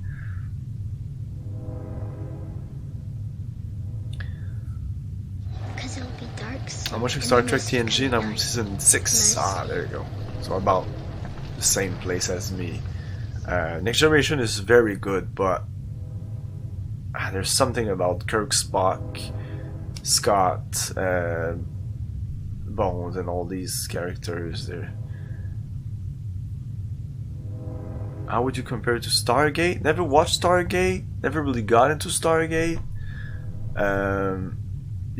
I'm watching Star Trek TNG and I'm season 6. Ah, there you go. So about the same place as me. Next Generation is very good, but there's something about Kirk, Spock, Scott, Bones, and all these characters there. How would you compare it to Stargate? Never watched Stargate. Never really got into Stargate.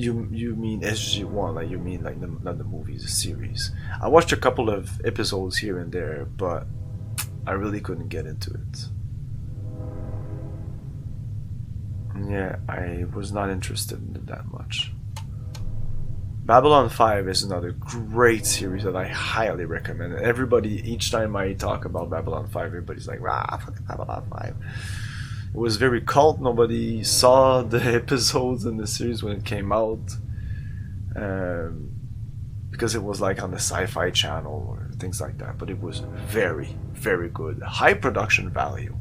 You mean SG-1, like you mean like not the movies, the series. I watched a couple of episodes here and there, but I really couldn't get into it. Yeah, I was not interested in it that much. Babylon 5 is another great series that I highly recommend. Everybody, each time I talk about Babylon 5, everybody's like, rah, fucking Babylon 5. It was very cult. Nobody saw the episodes in the series when it came out, because it was like on the Sci-Fi Channel or things like that. But it was very, very good. High production value.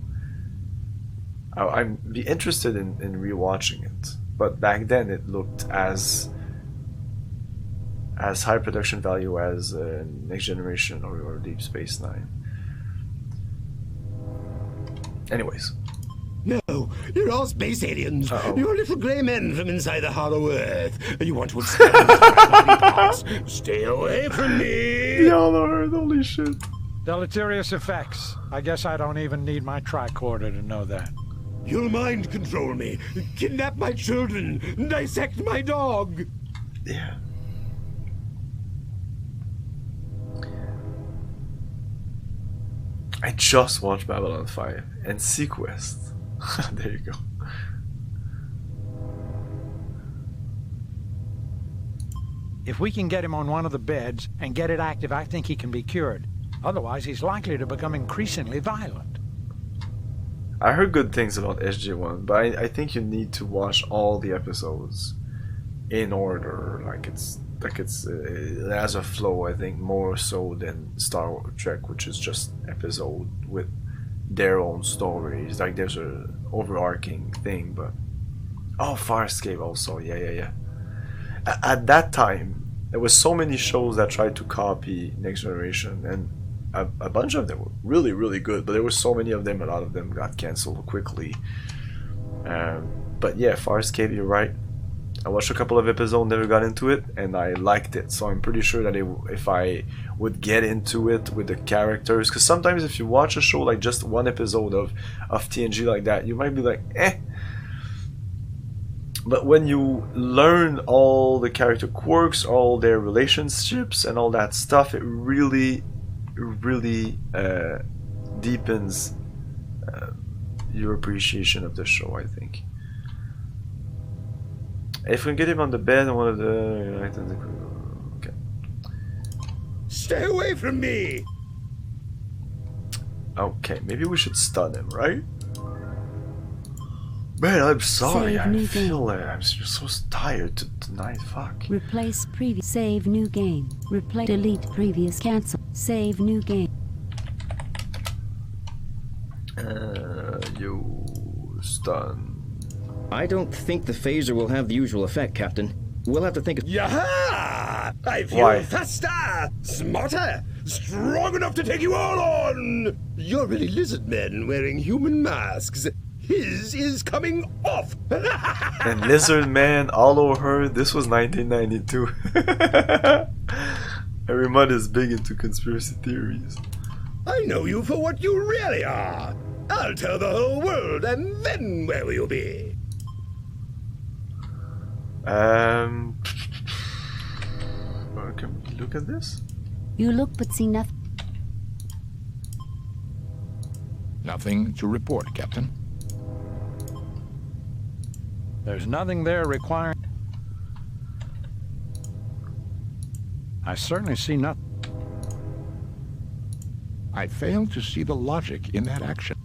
I'd be interested in rewatching it. But back then it looked as high production value as Next Generation or Deep Space Nine. Anyways. No, you're all space aliens. Uh-oh. You're little grey men from inside the hollow earth. You want to expand body parts. Stay away from me. The hollow earth, holy shit. Deleterious effects. I guess I don't even need my tricorder to know that. You'll mind control me, kidnap my children, dissect my dog. Yeah. I just watched Babylon 5 and Sequest. There you go. If we can get him on one of the beds and get it active, I think he can be cured. Otherwise, he's likely to become increasingly violent. I heard good things about SG-1, but I think you need to watch all the episodes in order. It has a flow, I think, more so than Star Trek, which is just episode with their own stories. Like there's a overarching thing, but Farscape also, yeah. At that time, there was so many shows that tried to copy Next Generation, and a bunch of them were really, really good, but there were so many of them, a lot of them got cancelled quickly. But yeah, Farscape, you're right. I watched a couple of episodes, never got into it, and I liked it. So I'm pretty sure that if I would get into it with the characters, because sometimes if you watch a show like just one episode of TNG like that, you might be like, eh. But when you learn all the character quirks, all their relationships, and all that stuff, it really deepens your appreciation of the show, I think. If we can get him on the bed, one of the... Okay. Stay away from me! Okay, maybe we should stun him, right? Man, I'm sorry. Save I new feel game. like I'm just so tired tonight. Fuck. Replace previous. Save new game. Replace. Delete previous. Cancel. Save new game. You stun. I don't think the phaser will have the usual effect, Captain. We'll have to think of... Yaha! I feel Why? faster, smarter, strong enough to take you all on! You're really lizard men wearing human masks. His is coming off! And Lizard Man, all over her. This was 1992. Everyone is big into conspiracy theories. I know you for what you really are. I'll tell the whole world, and then where will you be? Can we look at this? You look but see nothing. Nothing to report, Captain. There's nothing there requiring... I certainly see nothing. I fail to see the logic in that action.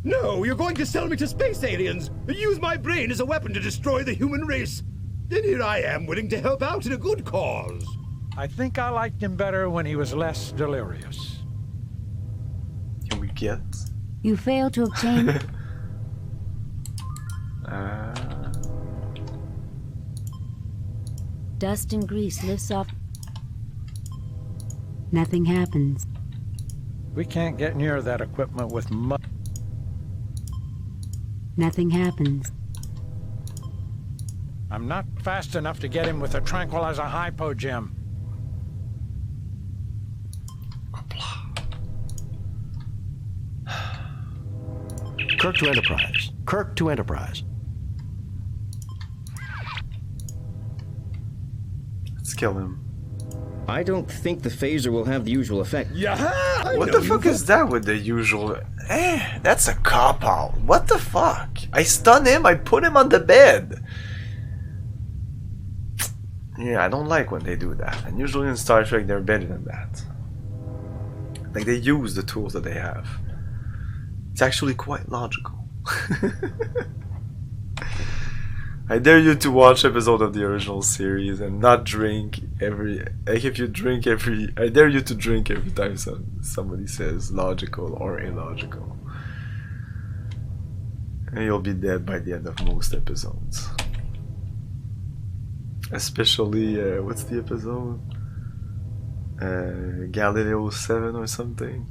No, you're going to sell me to space aliens! Use my brain as a weapon to destroy the human race! And here I am, willing to help out in a good cause. I think I liked him better when he was less delirious. Can we get? You fail to obtain. Dust and grease lifts off. Nothing happens. We can't get near that equipment with mud. Nothing happens. I'm not fast enough to get him with a tranquilizer hypo gem. Kirk to Enterprise. Kirk to Enterprise. Let's kill him. I don't think the phaser will have the usual effect. Yaha! What the fuck is that with the usual? That's a cop-out. What the fuck? I stun him, I put him on the bed. Yeah, I don't like when they do that. And usually in Star Trek they're better than that. Like they use the tools that they have. It's actually quite logical. I dare you to watch episode of the original series and not drink every... Like if you drink every... I dare you to drink every time somebody says logical or illogical. And you'll be dead by the end of most episodes. Especially, what's the episode? Galileo 7 or something.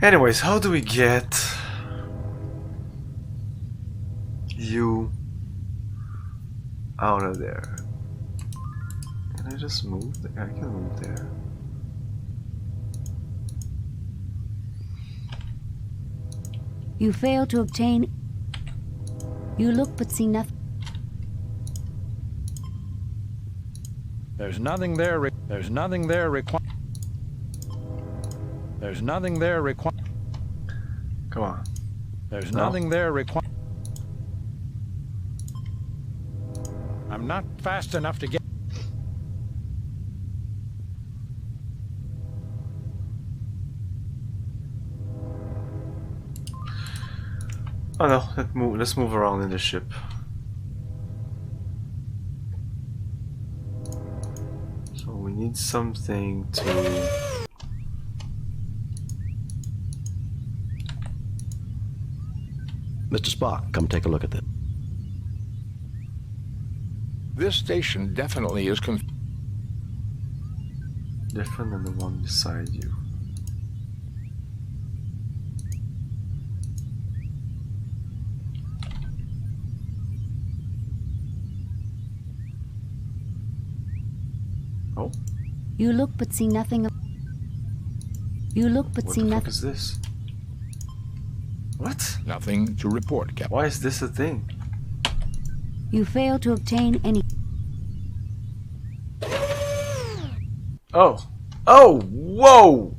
Anyways, how do we get you out of there? Can I just move there? I can move there. You fail to obtain... You look but see nothing. There's nothing there. There's nothing there required. There's nothing there required. Come on. There's nothing there required. I'm not fast enough to get. Oh no, let's move around in the ship. So we need something to... Mr. Spock, come take a look at this. This station definitely is different than the one beside you. Oh. You look but see nothing. You look but see nothing. What the fuck is this? What? Nothing to report, Captain. Why is this a thing? You fail to obtain any. Oh. Oh! Whoa!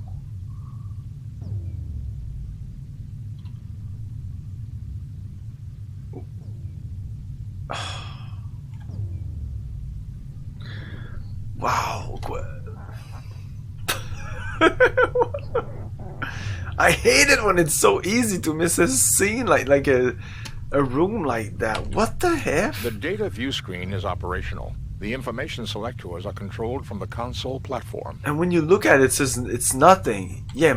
Wow. I hate it when it's so easy to miss a scene like a room like that. What the heck? The data view screen is operational. The information selectors are controlled from the console platform. And when you look at it, it says it's nothing. Yeah,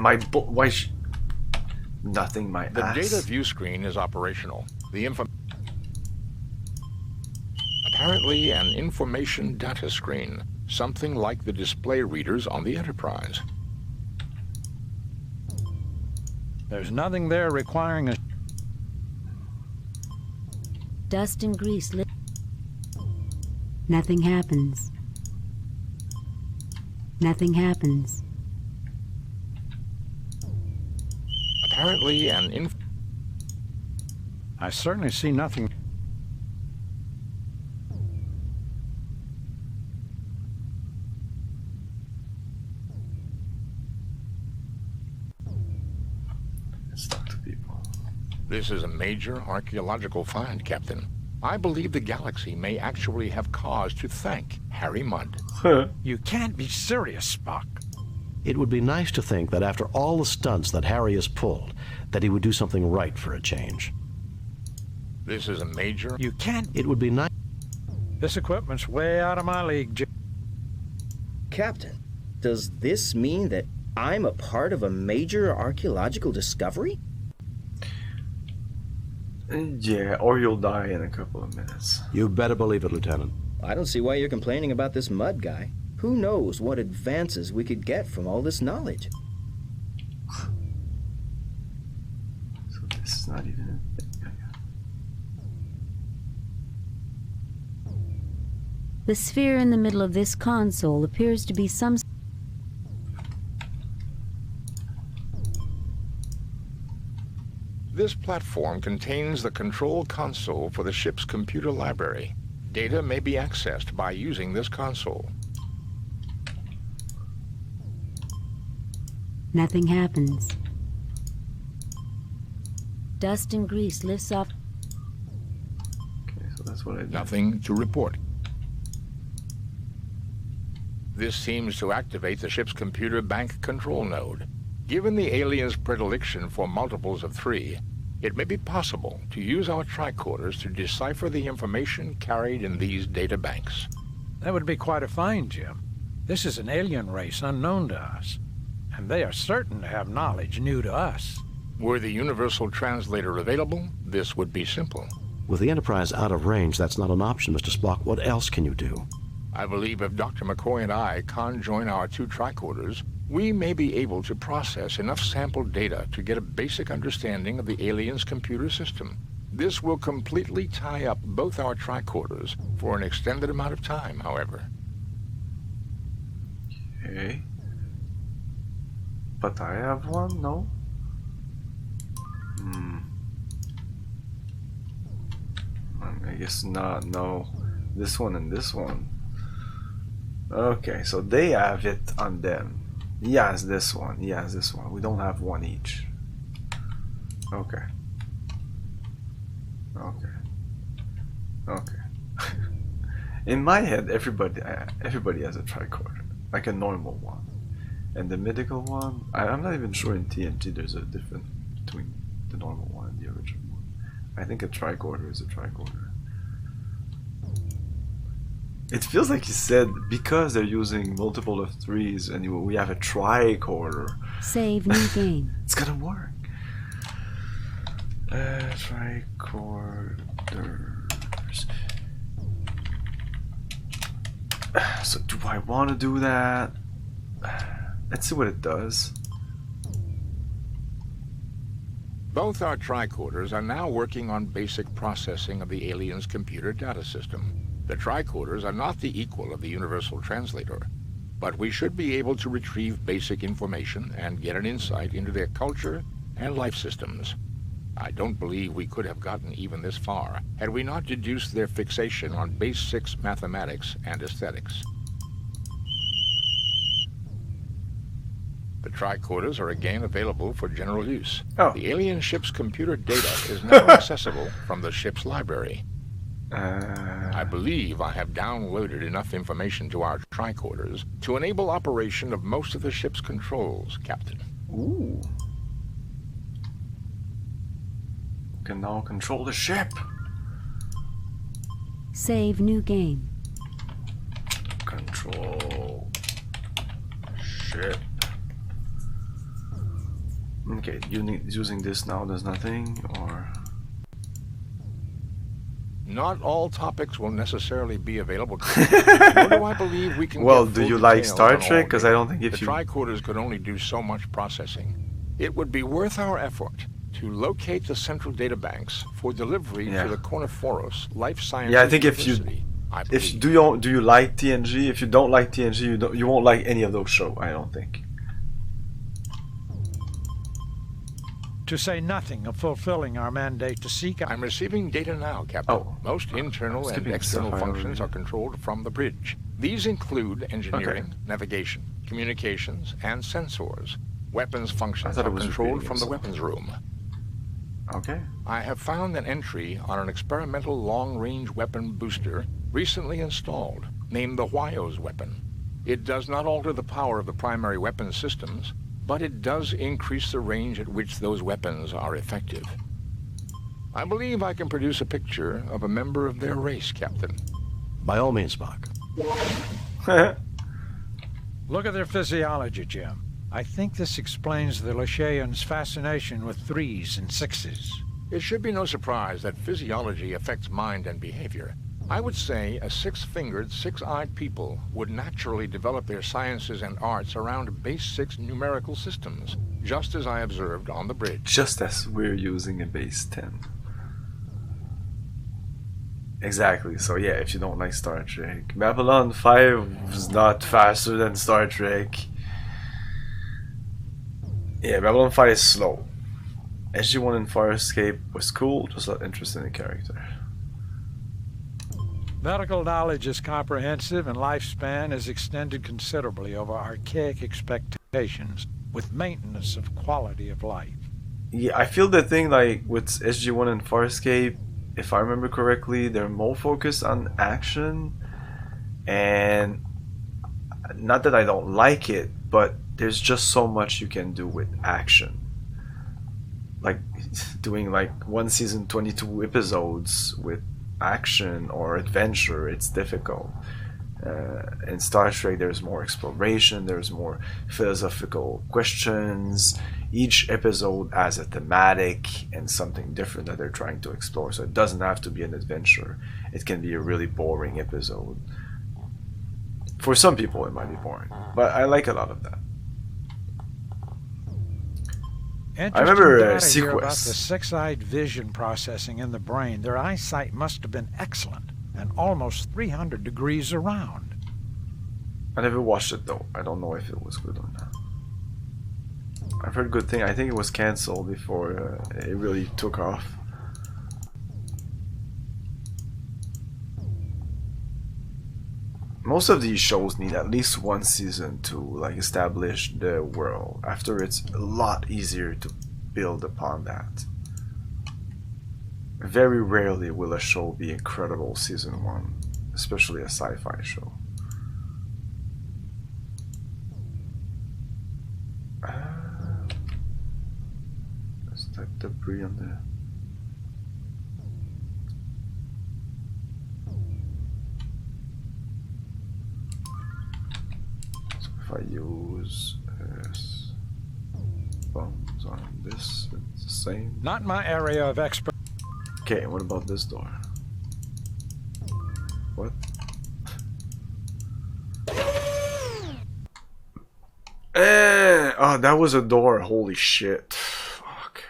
nothing, my The ass. data view screen is operational. The apparently an information data screen, something like the display readers on the Enterprise. There's nothing there requiring a... Dust and grease lit. Nothing happens. Nothing happens. Apparently an I certainly see nothing. Let's talk to people. This is a major archaeological find, Captain. I believe the galaxy may actually have cause to thank Harry Mudd. You can't be serious, Spock. It would be nice to think that after all the stunts that Harry has pulled, that he would do something right for a change. This is a major... You can't... It would be nice... This equipment's way out of my league, Jim. Captain, does this mean that I'm a part of a major archaeological discovery? Yeah, or you'll die in a couple of minutes. You better believe it, Lieutenant. I don't see why you're complaining about this Mudd guy. Who knows what advances we could get from all this knowledge? So this is not even a thing. The sphere in the middle of this console appears to be some... This platform contains the control console for the ship's computer library. Data may be accessed by using this console. Nothing happens. Dust and grease lifts off. Okay, so that's what I did. Nothing to report. This seems to activate the ship's computer bank control node. Given the alien's predilection for multiples of 3, it may be possible to use our tricorders to decipher the information carried in these data banks. That would be quite a find, Jim. This is an alien race unknown to us, and they are certain to have knowledge new to us. Were the universal translator available, this would be simple. With the Enterprise out of range, that's not an option, Mr. Spock. What else can you do? I believe if Dr. McCoy and I conjoin our 2 tricorders, we may be able to process enough sample data to get a basic understanding of the alien's computer system. This will completely tie up both our tricorders for an extended amount of time, however. Okay. But I have one, no? I guess not, no. This one and this one. Okay, so they have it on them. He has this one, he has this one. We don't have one each. Okay. Okay. Okay. In my head, everybody has a tricorder, like a normal one. And the mythical one, I'm not even sure in TNG there's a difference between the normal one and the original one. I think a tricorder is a tricorder. It feels like you said because they're using multiple of threes and we have a tricorder. Save new game. It's gonna work. Tricorders. So do I want to do that? Let's see what it does. Both our tricorders are now working on basic processing of the alien's computer data system. The tricorders are not the equal of the universal translator, but we should be able to retrieve basic information and get an insight into their culture and life systems. I don't believe we could have gotten even this far had we not deduced their fixation on base 6 mathematics and aesthetics. The tricorders are again available for general use. Oh. The alien ship's computer data is now accessible from the ship's library. I believe I have downloaded enough information to our tricorders to enable operation of most of the ship's controls, Captain. Ooh. Can now control the ship. Save new game. Control ship. Okay, using this now does nothing, or... Not all topics will necessarily be available to you, nor do I believe we can well, get do full you like details Star on Trek? all Because I don't think if the you... tricorders could only do so much processing. It would be worth our effort to locate the central data banks for delivery to the Corniforos Life Sciences Yeah, I think if you... University. do you like TNG? If you don't like TNG, you won't like any of those shows, I don't think. To say nothing of fulfilling our mandate to seek out... I'm receiving data now, Captain. Oh. Most internal and external functions are controlled from the bridge. These include engineering, navigation, communications, and sensors. Weapons functions are controlled from the weapons room. Okay. I have found an entry on an experimental long-range weapon booster recently installed, named the Huayos weapon. It does not alter the power of the primary weapon systems, but it does increase the range at which those weapons are effective. I believe I can produce a picture of a member of their race, Captain. By all means, Spock. Look at their physiology, Jim. I think this explains the Lashaeans' fascination with 3s and 6s. It should be no surprise that physiology affects mind and behavior. I would say a 6-fingered, 6-eyed people would naturally develop their sciences and arts around base 6 numerical systems, just as I observed on the bridge. Just as we're using a base 10. Exactly, so yeah, if you don't like Star Trek. Babylon 5 is not faster than Star Trek. Yeah, Babylon 5 is slow. SG-1 and Farscape was cool, just not interested in the character. Medical knowledge is comprehensive and lifespan is extended considerably over archaic expectations with maintenance of quality of life. Yeah, I feel the thing like with SG-1 and Farscape, if I remember correctly, they're more focused on action, and not that I don't like it, but there's just so much you can do with action. Like doing like 1 season 22 episodes with action or adventure, it's difficult. In Star Trek there's more exploration, there's more philosophical questions. Each episode has a thematic and something different that they're trying to explore, so it doesn't have to be an adventure. It can be a really boring episode. For some people it might be boring, but I like a lot of that. I remember data here about the Sequest. six-eyed vision processing in the brain. Their eyesight must have been excellent and almost 300 degrees around. I never watched it though. I don't know if it was good or not. I've heard good thing. I think it was cancelled before it really took off. Most of these shows need at least one season to like establish the world. After it's a lot easier to build upon that. Very rarely will a show be incredible season 1, especially a sci-fi show. There's that debris on there. If I use bombs on this, it's the same. Not my area of expertise. Okay, what about this door? What? Oh, that was a door. Holy shit. Fuck.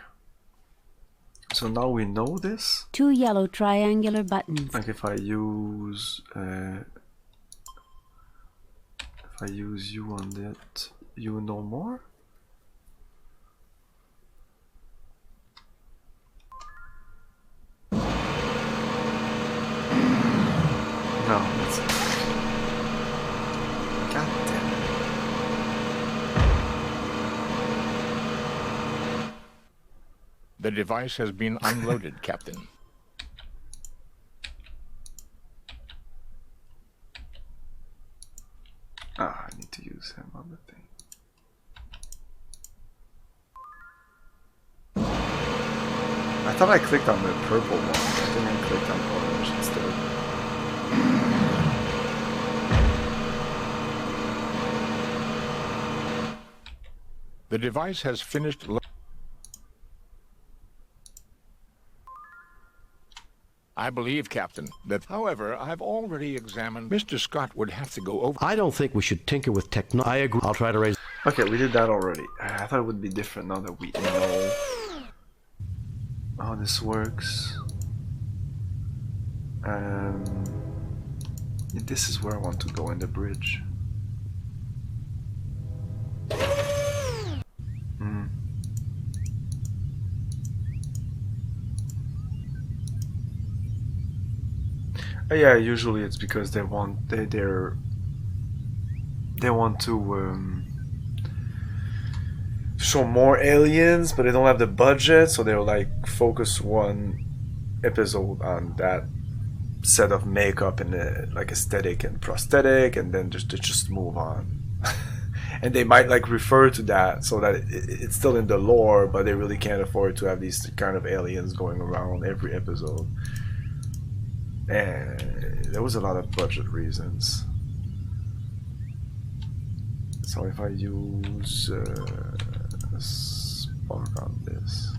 So now we know this? 2 yellow triangular buttons. Like if I use you on that, you know more? No, that's God damn it. The device has been unloaded, Captain. Ah, I need to use him on the thing. I thought I clicked on the purple one. I think I clicked on orange instead. The device has finished. I believe, Captain, that, however, I've already examined. Mr. Scott would have to go over. I don't think we should tinker with technology. I agree. I'll try to raise. Okay, we did that already. I thought it would be different now that we know how this works. This is where I want to go in the bridge. Yeah, usually it's because they want they want to show more aliens, but they don't have the budget, so they'll like focus one episode on that set of makeup and like aesthetic and prosthetic, and then just move on. And they might like refer to that so that it's still in the lore, but they really can't afford to have these kind of aliens going around every episode. And there was a lot of budget reasons. So if I use a spark on this.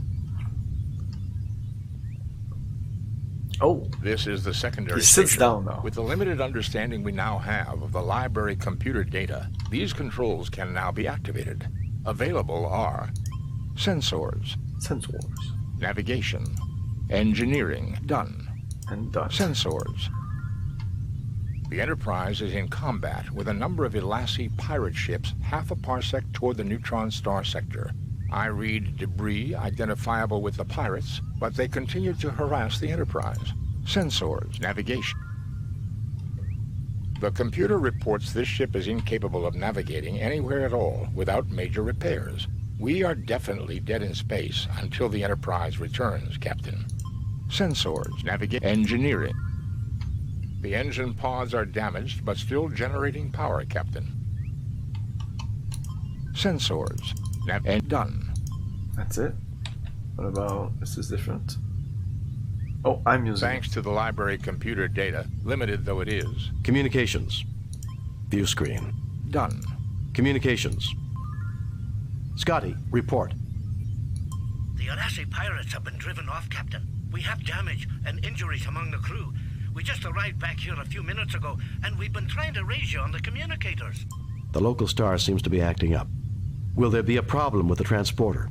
Oh, this is the secondary he sits station. down now. With the limited understanding we now have of the library computer data, these controls can now be activated. Available are sensors, navigation, engineering, done. And done. Sensors. The Enterprise is in combat with a number of Elassie pirate ships half a parsec toward the neutron star sector. I read debris identifiable with the pirates, but they continue to harass the Enterprise. Sensors. Navigation. The computer reports this ship is incapable of navigating anywhere at all without major repairs. We are definitely dead in space until the Enterprise returns, Captain. Sensors, navigate, engineering. The engine pods are damaged, but still generating power, Captain. Sensors, and done. That's it? What about, this is different? Oh, I'm using Thanks to the library computer data, limited though it is. Communications. View screen. Done. Communications. Scotty, report. The Elassie pirates have been driven off, Captain. We have damage and injuries among the crew. We just arrived back here a few minutes ago, and we've been trying to raise you on the communicators. The local star seems to be acting up. Will there be a problem with the transporter?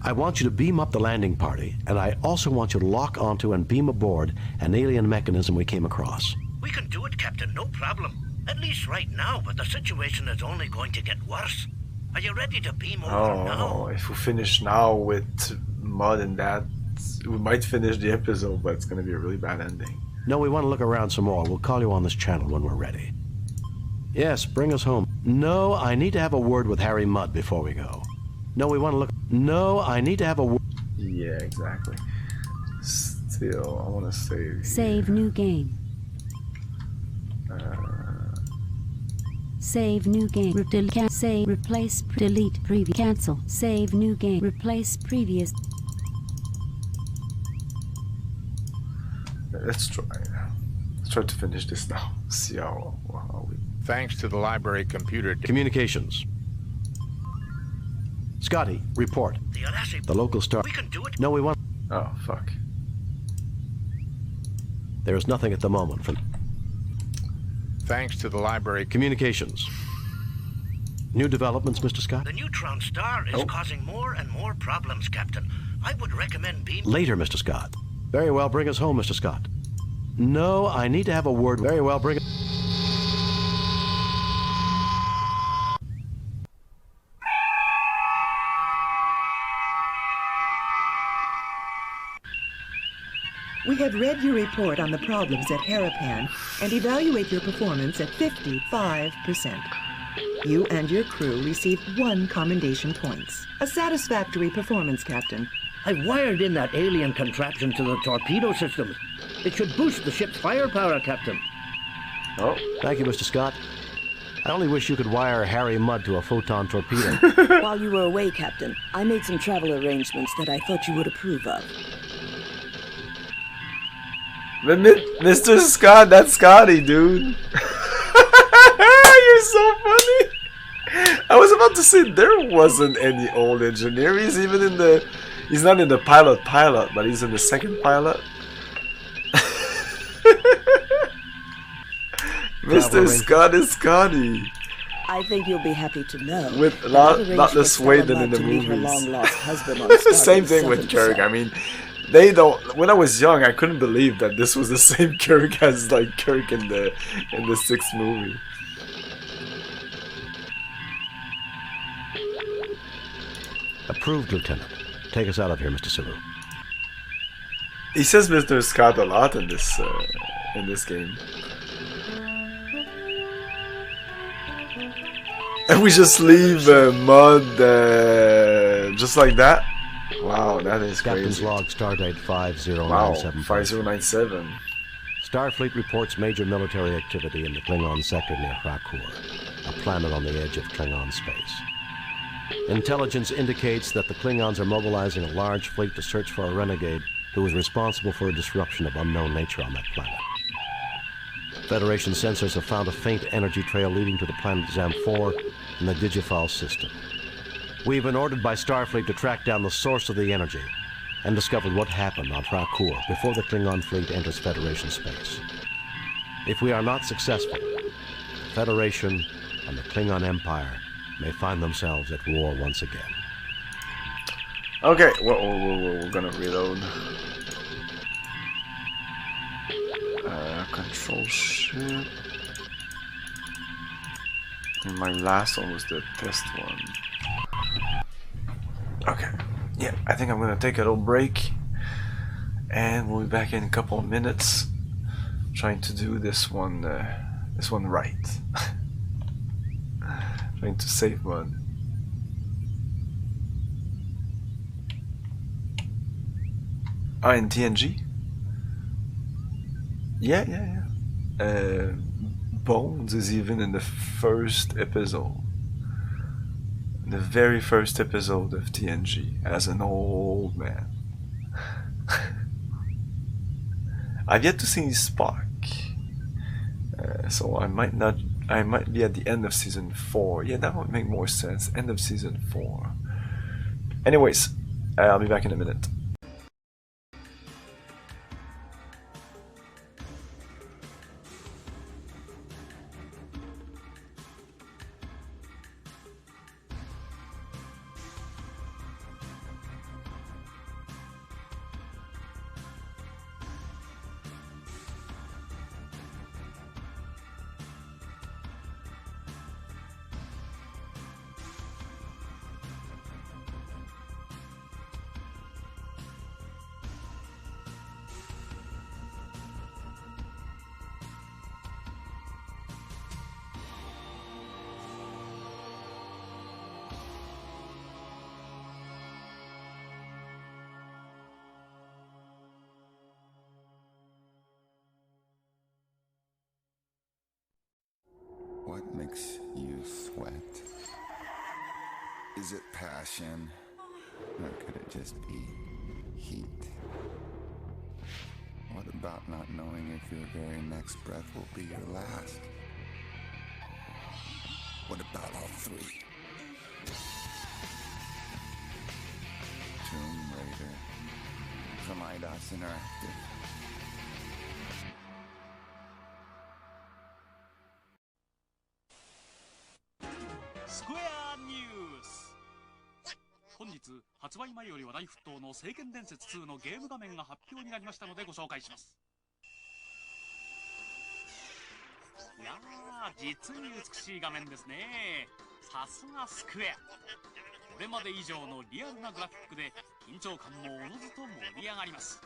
I want you to beam up the landing party, and I also want you to lock onto and beam aboard an alien mechanism we came across. We can do it, Captain, no problem. At least right now, but the situation is only going to get worse. Are you ready to beam over now? If we finish now with Mud and that, we might finish the episode, but it's going to be a really bad ending. No, we want to look around some more. We'll call you on this channel when we're ready. Yes, bring us home. No, I need to have a word with Harry Mudd before we go. No, we want to look... No, I need to have a word... Yeah, exactly. Still, I want to save... Save new game. Save new game. Save, replace, delete, previous, cancel. Save new game. Replace previous. Let's try. Let's try to finish this now. See how we... Thanks to the library computer... Communications. Scotty, report. The local star... We can do it. No, we want... Oh, fuck. There is nothing at the moment from... Thanks to the library... Communications. New developments, Mr. Scott? The neutron star is causing more and more problems, Captain. I would recommend beam... Later, Mr. Scott. Very well, bring us home, Mr. Scott. No, I need to have a word... Very well, bring... We have read your report on the problems at Harapan and evaluate your performance at 55%. You and your crew received 1 commendation points. A satisfactory performance, Captain. I wired in that alien contraption to the torpedo systems. It should boost the ship's firepower, Captain. Oh, thank you, Mr. Scott. I only wish you could wire Harry Mudd to a photon torpedo. While you were away, Captain, I made some travel arrangements that I thought you would approve of. Mr. Scott, that's Scotty, dude. You're so funny. I was about to say there wasn't any old engineer. He's even in the... He's not in the pilot, but he's in the second pilot. Mr. Scott is Scotty. I think you'll be happy to know. With a lot less weight than in the movies. Same thing with Kirk. I mean, they don't. When I was young, I couldn't believe that this was the same Kirk as like Kirk in the 6th movie. Approved, Lieutenant. Take us out of here, Mr. Saru. He says Mr. Scott a lot in this game. And we just leave Mud just like that? Wow, that is Captain's crazy. log, stardate 5097. Wow, 5097. Starfleet reports major military activity in the Klingon sector near Krakoor, a planet on the edge of Klingon space. Intelligence indicates that the Klingons are mobilizing a large fleet to search for a renegade who is responsible for a disruption of unknown nature on that planet. Federation sensors have found a faint energy trail leading to the planet Zam-4 in the Digifal system. We've been ordered by Starfleet to track down the source of the energy and discover what happened on Krakoor before the Klingon fleet enters Federation space. If we are not successful, the Federation and the Klingon Empire may find themselves at war once again. Okay, we're gonna reload. Control ship. And my last one was the test one. Okay, yeah, I think I'm gonna take a little break, and we'll be back in a couple of minutes, trying to do this one right. Trying to save one. Oh, in TNG? Yeah. Bones is even in the first episode. The very first episode of TNG as an old man. I've yet to see Spock. So I might be at the end of season 4. Yeah, that would make more sense. End of season 4. Anyways, I'll be back in a minute. What makes you sweat? Is it passion? Or could it just be heat? What about not knowing if your very next breath will be your last? What about all three? Tomb Raider from IDOS Interactive. Square News 本日発売前より話題沸騰の聖剣伝説2のゲーム画面が発表になりましたのでご紹介します。いやー、実に美しい画面ですね。さすがスクエア。これまで以上のリアルなグラフィックで緊張感もおのずと盛り上がります。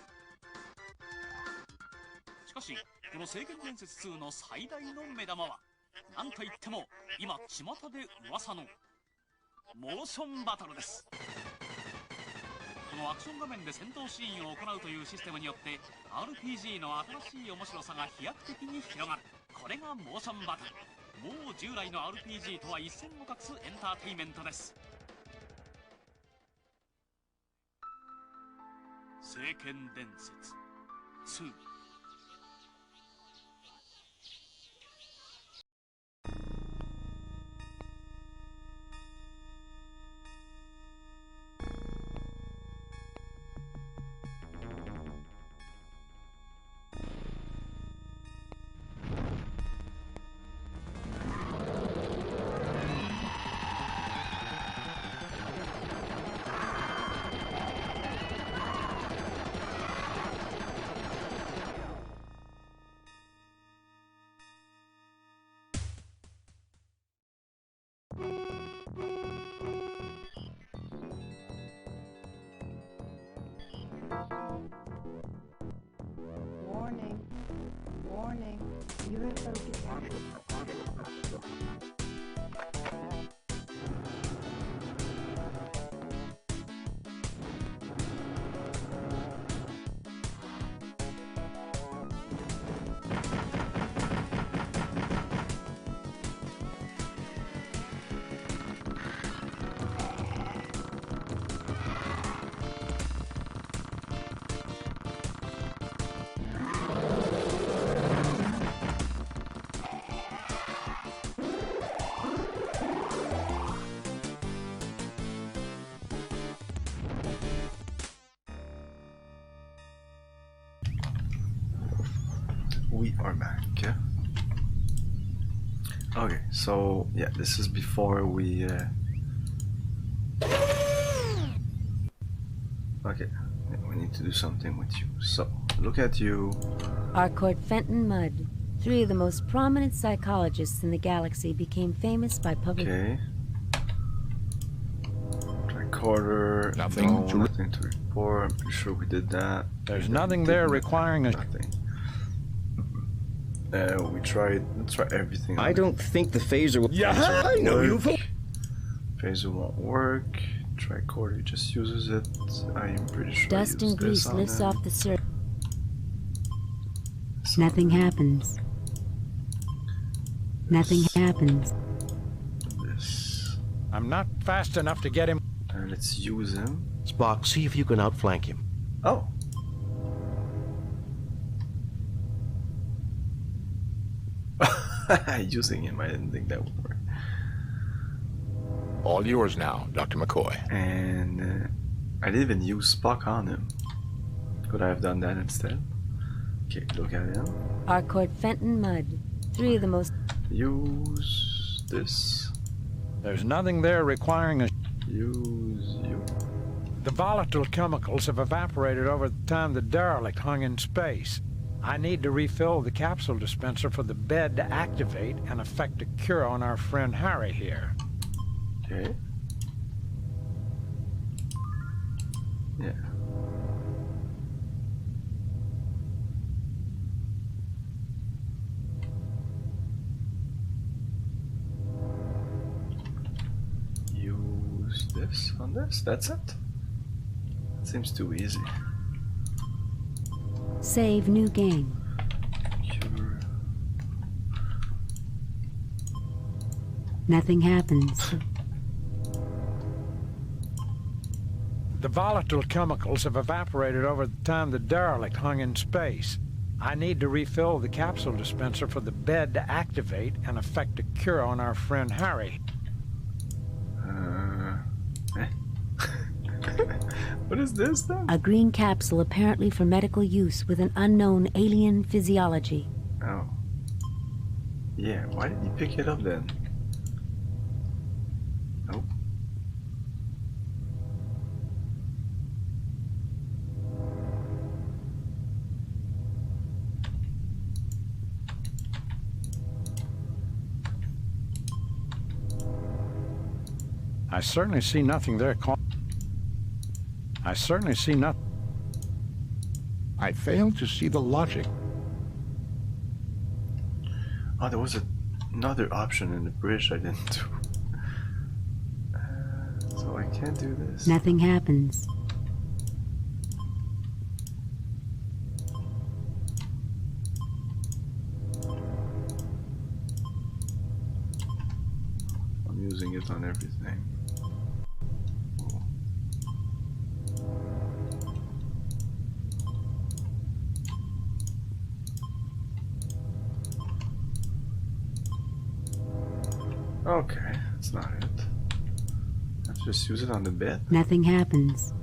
しかしこの聖剣伝説2の最大の目玉はなんといっても今巷で噂のモーションバトルです。このアクション画面で戦闘シーンを行うというシステムによって RPG の新しい面白さが飛躍的に広がる。これがモーションバトル。もう従来の RPG とは一線を画すエンターテインメントです。聖剣伝説2。Warning. Warning. You have focused. We are back. Okay, so yeah, this is before we okay, we need to do something with you. So look at you. Harcourt Fenton Mudd. 3 of the most prominent psychologists in the galaxy became famous by public... Okay. Recorder. Nothing to report. I'm pretty sure we did that. There's nothing there requiring a... Nothing. We tried. Let's try everything. I don't think the phaser will... Yeah, I know you... Phaser won't work. Tricorder just uses it. I am pretty sure. Dust and grease lifts off the surface. Nothing happens. Nothing happens. This. I'm not fast enough to get him. Let's use him. Spock, see if you can outflank him. Oh. Using him, I didn't think that would work. All yours now, Dr. McCoy. And I didn't even use Spock on him. Could I have done that instead? Okay, look at him. Harcourt Fenton Mudd. 3 of the most... Use this. There's nothing there requiring a... Use you. The volatile chemicals have evaporated over the time the derelict hung in space. I need to refill the capsule dispenser for the bed to activate and effect a cure on our friend Harry here. Okay. Yeah. Use this on this? That's it? Seems too easy. Save new game. Cure. Nothing happens. The volatile chemicals have evaporated over the time the derelict hung in space. I need to refill the capsule dispenser for the bed to activate and effect a cure on our friend Harry. What is this then? A green capsule apparently for medical use with an unknown alien physiology. Oh. Yeah, why did he pick it up then? Nope. I certainly see nothing there. I certainly see nothing. I fail to see the logic. Oh, there was another option in the bridge I didn't do. So I can't do this. Nothing happens. I'm using it on everything. Okay, that's not it. Let's just use it on the bed. Nothing happens.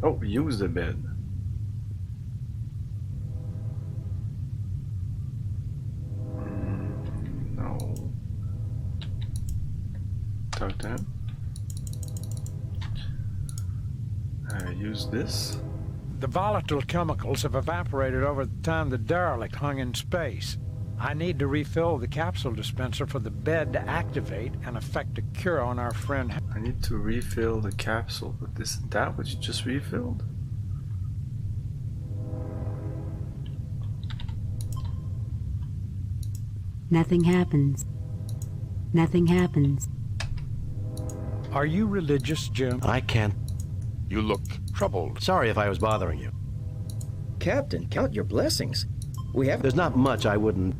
Oh, use the bed. No. Talk to him. Use this. The volatile chemicals have evaporated over the time the derelict hung in space. I need to refill the capsule dispenser for the bed to activate and effect a cure on our friend. I need to refill the capsule, but isn't that what you just refilled? Nothing happens. Nothing happens. Are you religious, Jim? I can't. You look troubled. Sorry if I was bothering you. Captain, count your blessings. We have... There's not much I wouldn't...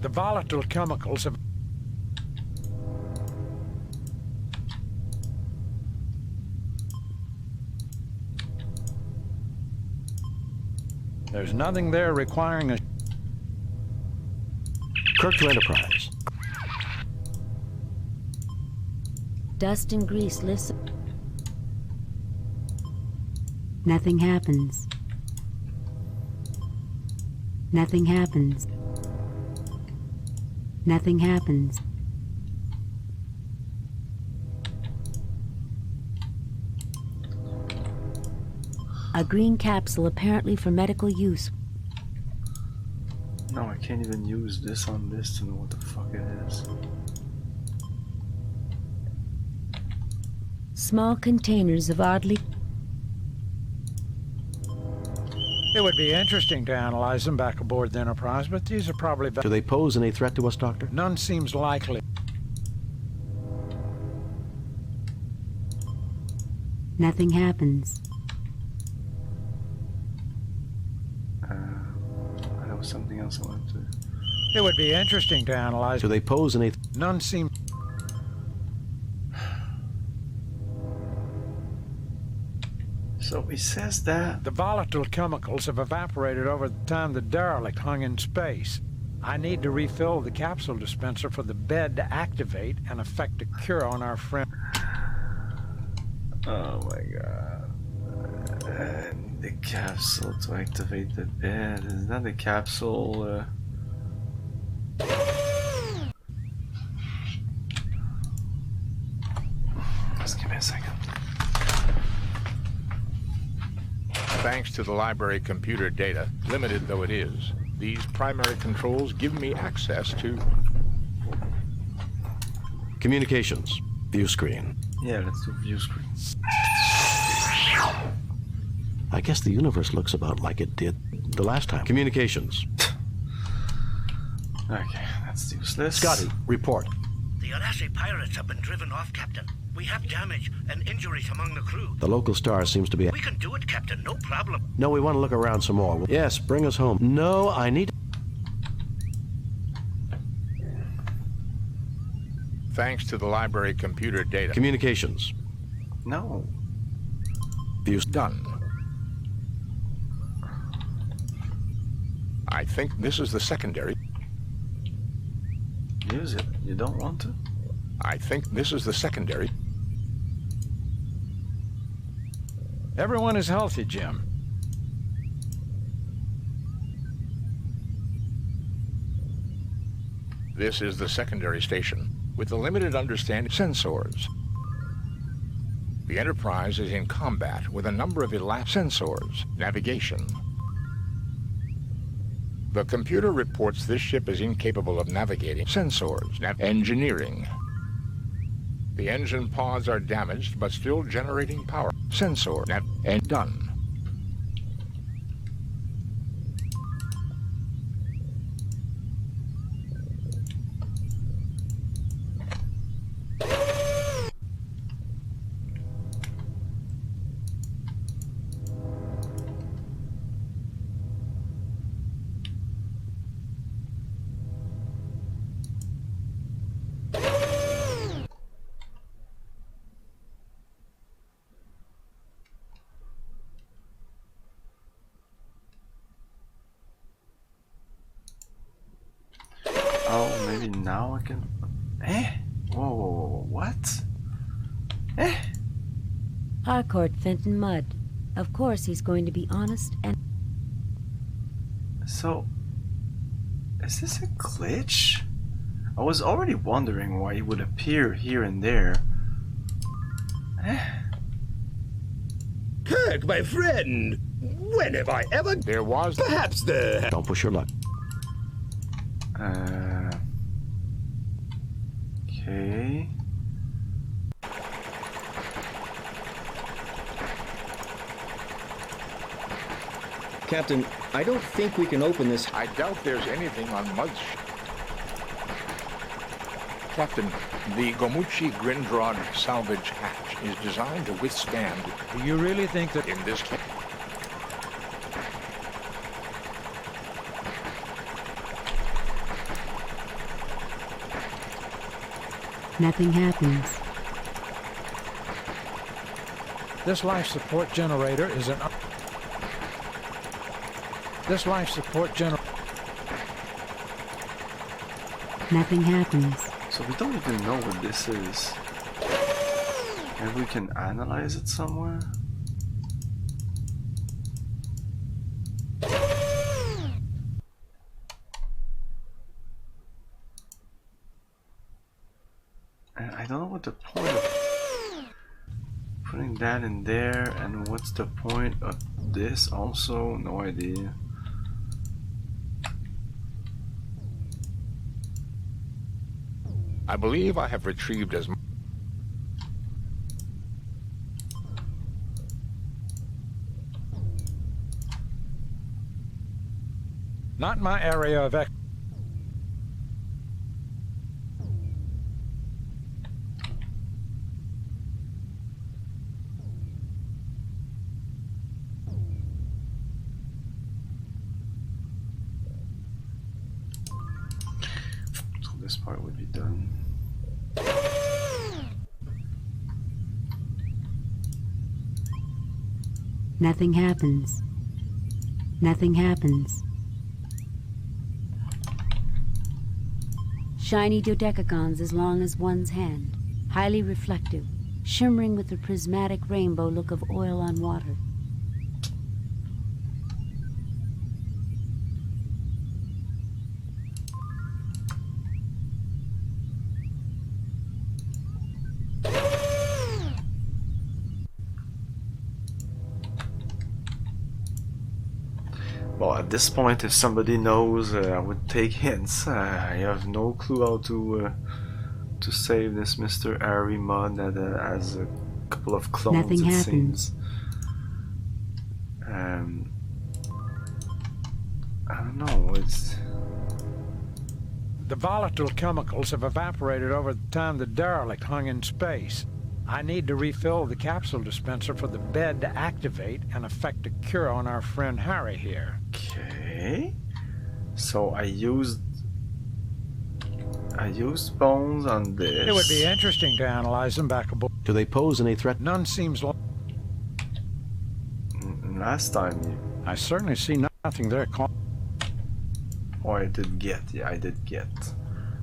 The volatile chemicals have... There's nothing there requiring a... Kirk to Enterprise. Dust and grease, listen. Nothing happens. Nothing happens. Nothing happens. A green capsule apparently for medical use. No, I can't even use this on this to know what the fuck it is. Small containers of oddly... It would be interesting to analyze them back aboard the Enterprise, but these are probably... Do they pose any threat to us, Doctor? None seems likely. Nothing happens. That was something else I wanted to... It would be interesting to analyze... Do they pose any... None seem... So he says that... The volatile chemicals have evaporated over the time the derelict hung in space. I need to refill the capsule dispenser for the bed to activate and effect a cure on our friend. Oh my god. I need the capsule to activate the bed. Is that the capsule? Just give me a second. Thanks to the library computer data, limited though it is, these primary controls give me access to... Communications. View screen. Yeah, let's do view screen. I guess the universe looks about like it did the last time. Communications. Okay, That's useless. Scotty, report. The Arase pirates have been driven off, Captain. We have damage and injuries among the crew. The local star seems to be... We can do it, Captain, no problem. No, we want to look around some more. Yes, bring us home. No, I need... Thanks to the library computer data. Communications. No. Views done. I think this is the secondary. Use it. You don't want to? I think this is the secondary. Everyone is healthy, Jim. This is the secondary station, with the limited understanding sensors. The Enterprise is in combat with a number of sensors, navigation. The computer reports this ship is incapable of navigating sensors, engineering. The engine pods are damaged, but still generating power. Sensor, and done. Oh, maybe now I can... Eh? Whoa, whoa, whoa, what? Eh? Harcourt Fenton Mudd. Of course he's going to be honest and... So... Is this a glitch? I was already wondering why he would appear here and there. Eh? Kirk, my friend! When have I ever... There was... Perhaps the... Don't push your luck. Okay. Captain, I don't think we can open this. I doubt there's anything on Mudd's ship. Captain, the Gomuchi Grindrod salvage hatch is designed to withstand... Do you really think that... In this case... Nothing happens. This life support generator is an... This life support generator... Nothing happens. So we don't even know what this is. Maybe we can analyze it somewhere? And I don't know what the point of putting that in there, and what's the point of this also? No idea. I believe I have retrieved as much. Not my area of ex... So this part would be done. Nothing happens. Nothing happens. Shiny dodecagons as long as one's hand. Highly reflective, shimmering with the prismatic rainbow look of oil on water. Well, at this point, if somebody knows, I would take hints. I have no clue how to save this Mr. Harry Mudd that has a couple of clones. Nothing it happens. seems. I don't know. It's The volatile chemicals have evaporated over the time the derelict hung in space. I need to refill the capsule dispenser for the bed to activate and effect a cure on our friend Harry here. Okay. So I used bones on this. It would be interesting to analyze them back aboard. Do they pose any threat? None seems like... Last time you... I certainly see nothing there. Oh, I did get. Yeah, I did get.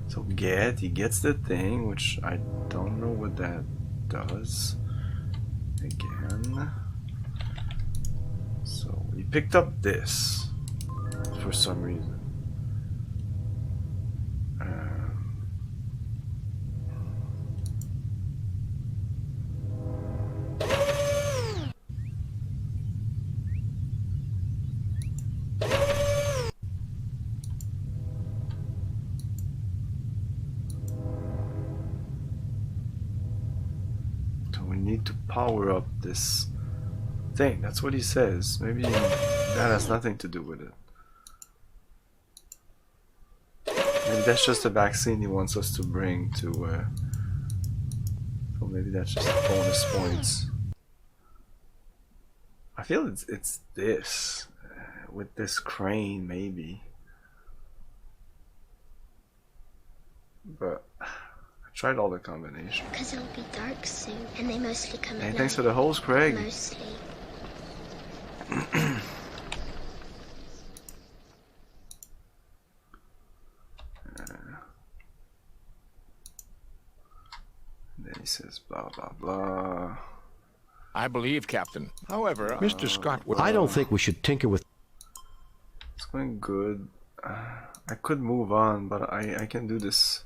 So get, he gets the thing, which I don't know what that does. Again. So he picked up this for some reason. To power up this thing. That's what he says. Maybe that has nothing to do with it. Maybe that's just a vaccine he wants us to bring to so maybe that's just bonus points. I feel it's this with this crane maybe, but tried all the combinations. Because it'll be dark soon, and they mostly come at Hey, night. thanks for the holes, Craig. Mostly. Then he says blah blah blah. I believe, Captain. However, Mr. Scott will... I don't think we should tinker with... It's going good. I could move on, but I can do this.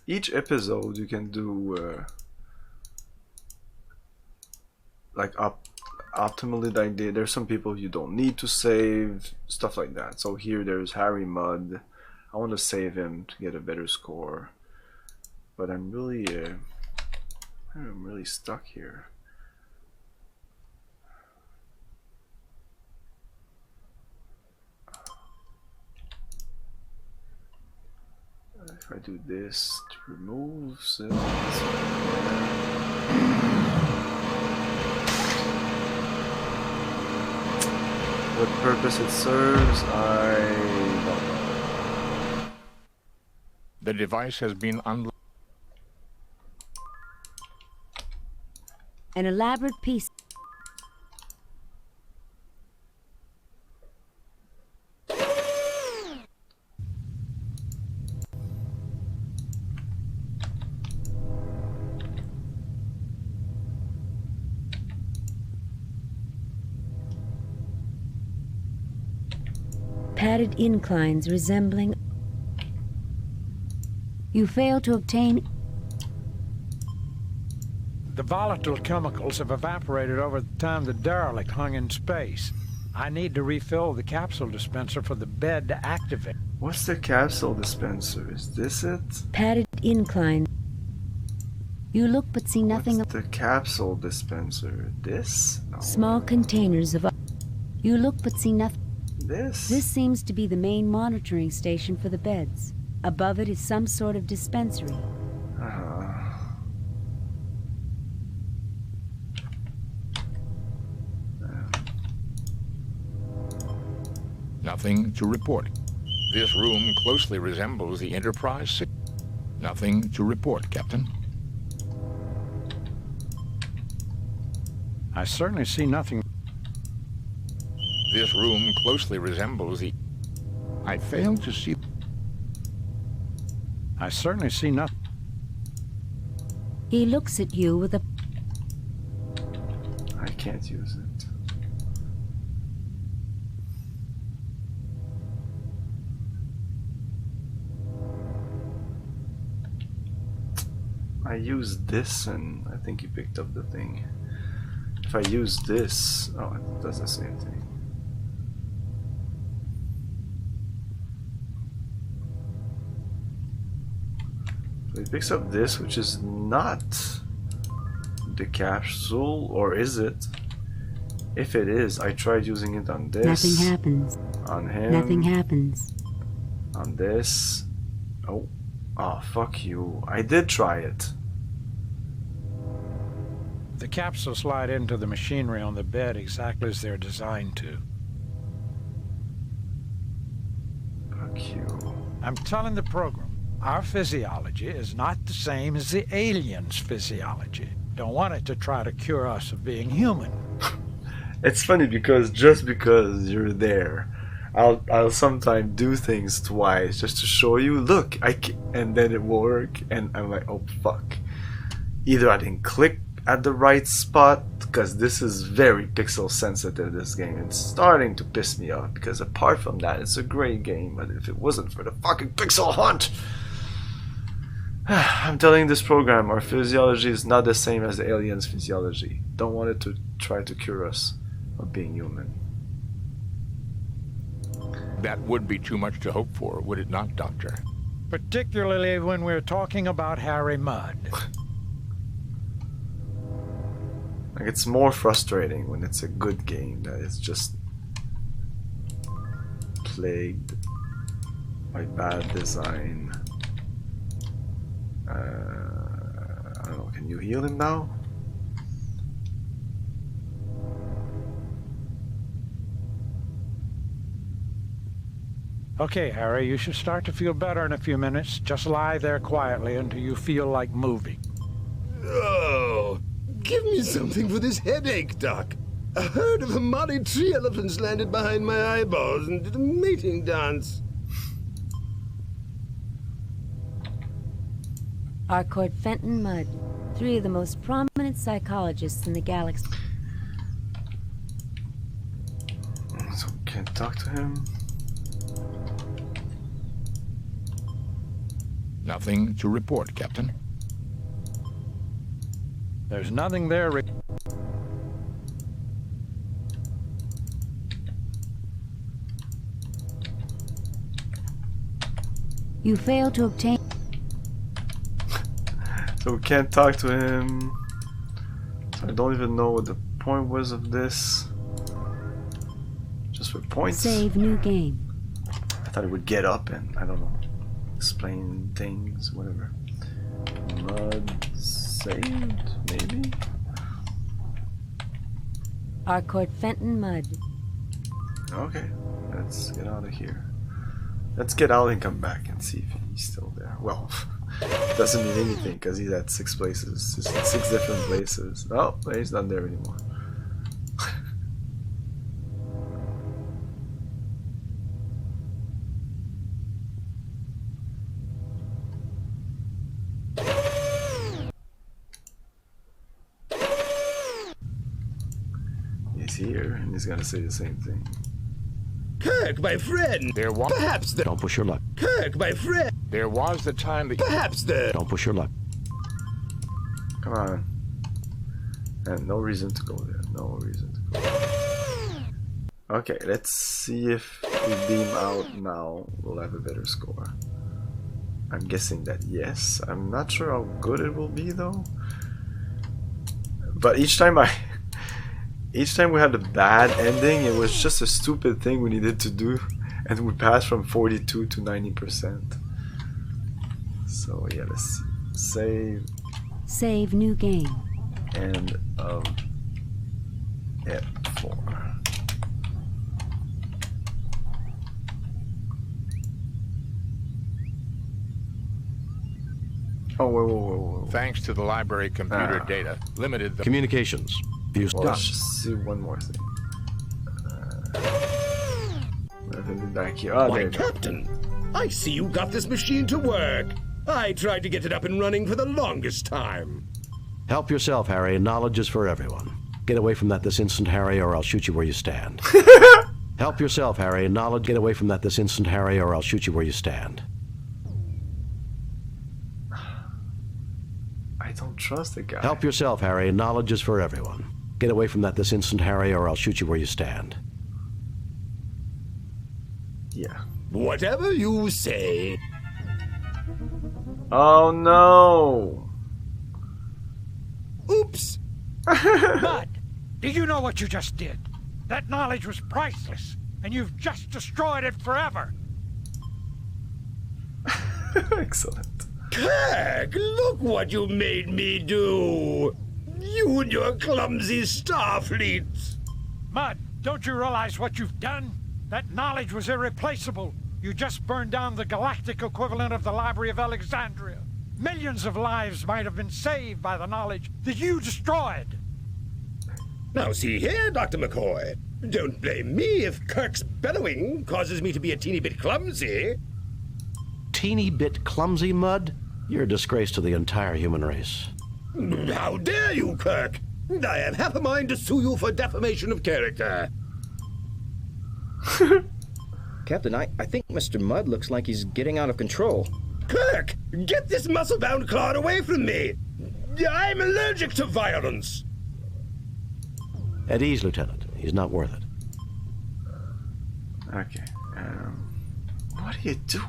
Each episode you can do like optimally, like there's some people you don't need to save, stuff like that. So here there's Harry Mudd. I want to save him to get a better score, but I'm really stuck here. If I do this, it removes it. What purpose it serves, I don't know. The device has been unlocked. An elaborate piece. Padded inclines resembling... You fail to obtain... The volatile chemicals have evaporated over the time the derelict hung in space. I need to refill the capsule dispenser for the bed to activate. What's the capsule dispenser? Is this it? Padded incline. You look but see nothing. What's the capsule dispenser? This? No. Small containers of... You look but see nothing. This? This seems to be the main monitoring station for the beds. Above it is some sort of dispensary. Nothing to report. This room closely resembles the Enterprise. Nothing to report, Captain. I certainly see nothing. This room closely resembles the... I fail to see... I certainly see nothing. He looks at you with a... I can't use it. I used this and I think he picked up the thing. If I use this... Oh, it does the same thing. So he picks up this, which is not the capsule, or is it? If it is, I tried using it on this. Nothing happens. On him. Nothing happens. On this. Oh. Oh, fuck you. I did try it. The capsules slide into the machinery on the bed exactly as they're designed to. Fuck you. I'm telling the program, our physiology is not the same as the aliens' physiology. Don't want it to try to cure us of being human. It's funny because just because you're there, I'll sometimes do things twice just to show you, look, and then it will work, and I'm like, oh fuck. Either I didn't click at the right spot, because this is very pixel sensitive, this game. It's starting to piss me off, because apart from that, it's a great game, but if it wasn't for the fucking pixel hunt, I'm telling this program, our physiology is not the same as the aliens' physiology. Don't want it to try to cure us of being human. That would be too much to hope for, would it not, Doctor? Particularly when we're talking about Harry Mudd. Like, it's more frustrating when it's a good game that is just plagued by bad design. I don't know, can you heal him now? Okay, Harry, you should start to feel better in a few minutes. Just lie there quietly until you feel like moving. Oh, give me something for this headache, Doc. A herd of Amari tree elephants landed behind my eyeballs and did a mating dance. Harcourt Fenton Mudd, 3 of the most prominent psychologists in the galaxy. So we can't talk to him. Nothing to report, Captain. There's nothing there. You failed to obtain. So we can't talk to him. So I don't even know what the point was of this. Just for points. Save new game. I thought it would get up and, I don't know, explain things, whatever. Mud saved, maybe? Harcourt Fenton Mudd. Okay, let's get out of here. Let's get out and come back and see if he's still there. Well, doesn't mean anything because he's at 6 places, 6 different places. Oh, he's not there anymore. He's here and he's gonna say the same thing. Kirk, my friend! There was... Perhaps the... Don't push your luck. Kirk, my friend! There was the time that... Perhaps the... Don't push your luck. Come on. And no reason to go there. No reason to go there. Okay, let's see if we beam out now. We'll have a better score. I'm guessing that yes. I'm not sure how good it will be though. But each time we had a bad ending, it was just a stupid thing we needed to do, and we passed from 42 to 90%. So yeah, let's see. Save new game. End of F4. Oh, whoa. Thanks to the library computer data, limited the... Communications. View Well, let's just see one more thing. Back here. Oh, Why, Captain, I see you got this machine to work. I tried to get it up and running for the longest time. Help yourself, Harry. Knowledge is for everyone. Get away from that this instant, Harry, or I'll shoot you where you stand. Help yourself, Harry. Knowledge. Get away from that this instant, Harry, or I'll shoot you where you stand. I don't trust the guy. Help yourself, Harry. Knowledge is for everyone. Get away from that this instant, Harry, or I'll shoot you where you stand. Yeah. Whatever you say. Oh no! Oops! Mudd, did you know what you just did? That knowledge was priceless, and you've just destroyed it forever. Excellent. Kirk, look what you made me do! You and your clumsy Starfleets! Mudd, don't you realize what you've done? That knowledge was irreplaceable. You just burned down the galactic equivalent of the Library of Alexandria. Millions of lives might have been saved by the knowledge that you destroyed. Now see here, Dr. McCoy. Don't blame me if Kirk's bellowing causes me to be a teeny bit clumsy. Teeny bit clumsy, Mudd? You're a disgrace to the entire human race. How dare you, Kirk! I have half a mind to sue you for defamation of character. Captain, I think Mr. Mudd looks like he's getting out of control. Kirk, get this muscle-bound clod away from me! I'm allergic to violence! At ease, Lieutenant. He's not worth it. Okay. What are you doing?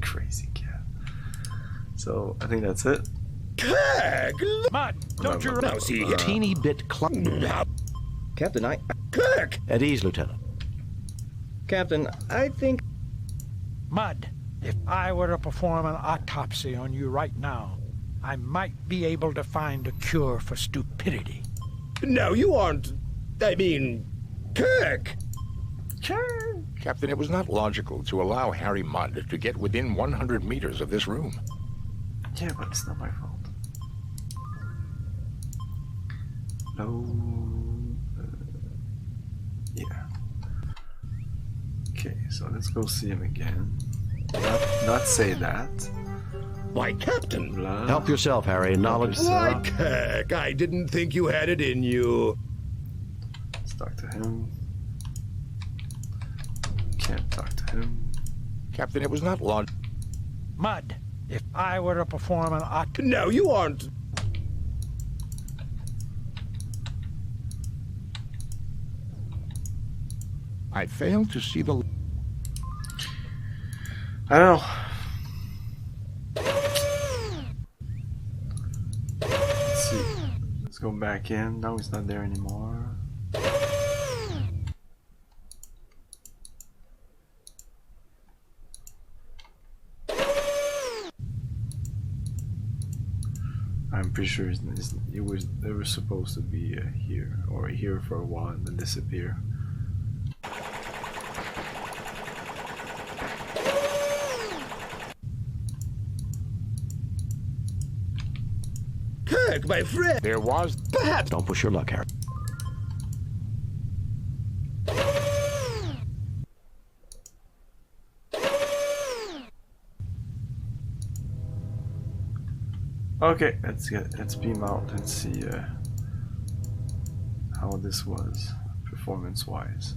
Crazy cat. So, I think that's it. Kirk! Mudd, don't you now see here. Teeny bit clumsy. Captain, Kirk! At ease, Lieutenant. Captain, I think... Mudd, if I were to perform an autopsy on you right now, I might be able to find a cure for stupidity. No, you aren't... I mean... Kirk! Captain, it was not logical to allow Harry Mudd to get within 100 meters of this room. Yeah, but it's not my fault. No... yeah. Okay, so let's go see him again. Not say that. Why, Captain! Blah. Help yourself, Harry. Knowledge... Why, Kirk, I didn't think you had it in you. Let's talk to him. Can't talk to him. Captain, it was not logical. Mudd, if I were to perform an autopsy... No, you aren't. I failed to see the... I don't know. Let's see. Let's go back in. Now he's not there anymore. I'm pretty sure they were supposed to be here, or here for a while and then disappear. Kirk, my friend! There was... Perhaps... Don't push your luck, Harry. Okay, let's beam out and see how this was performance-wise.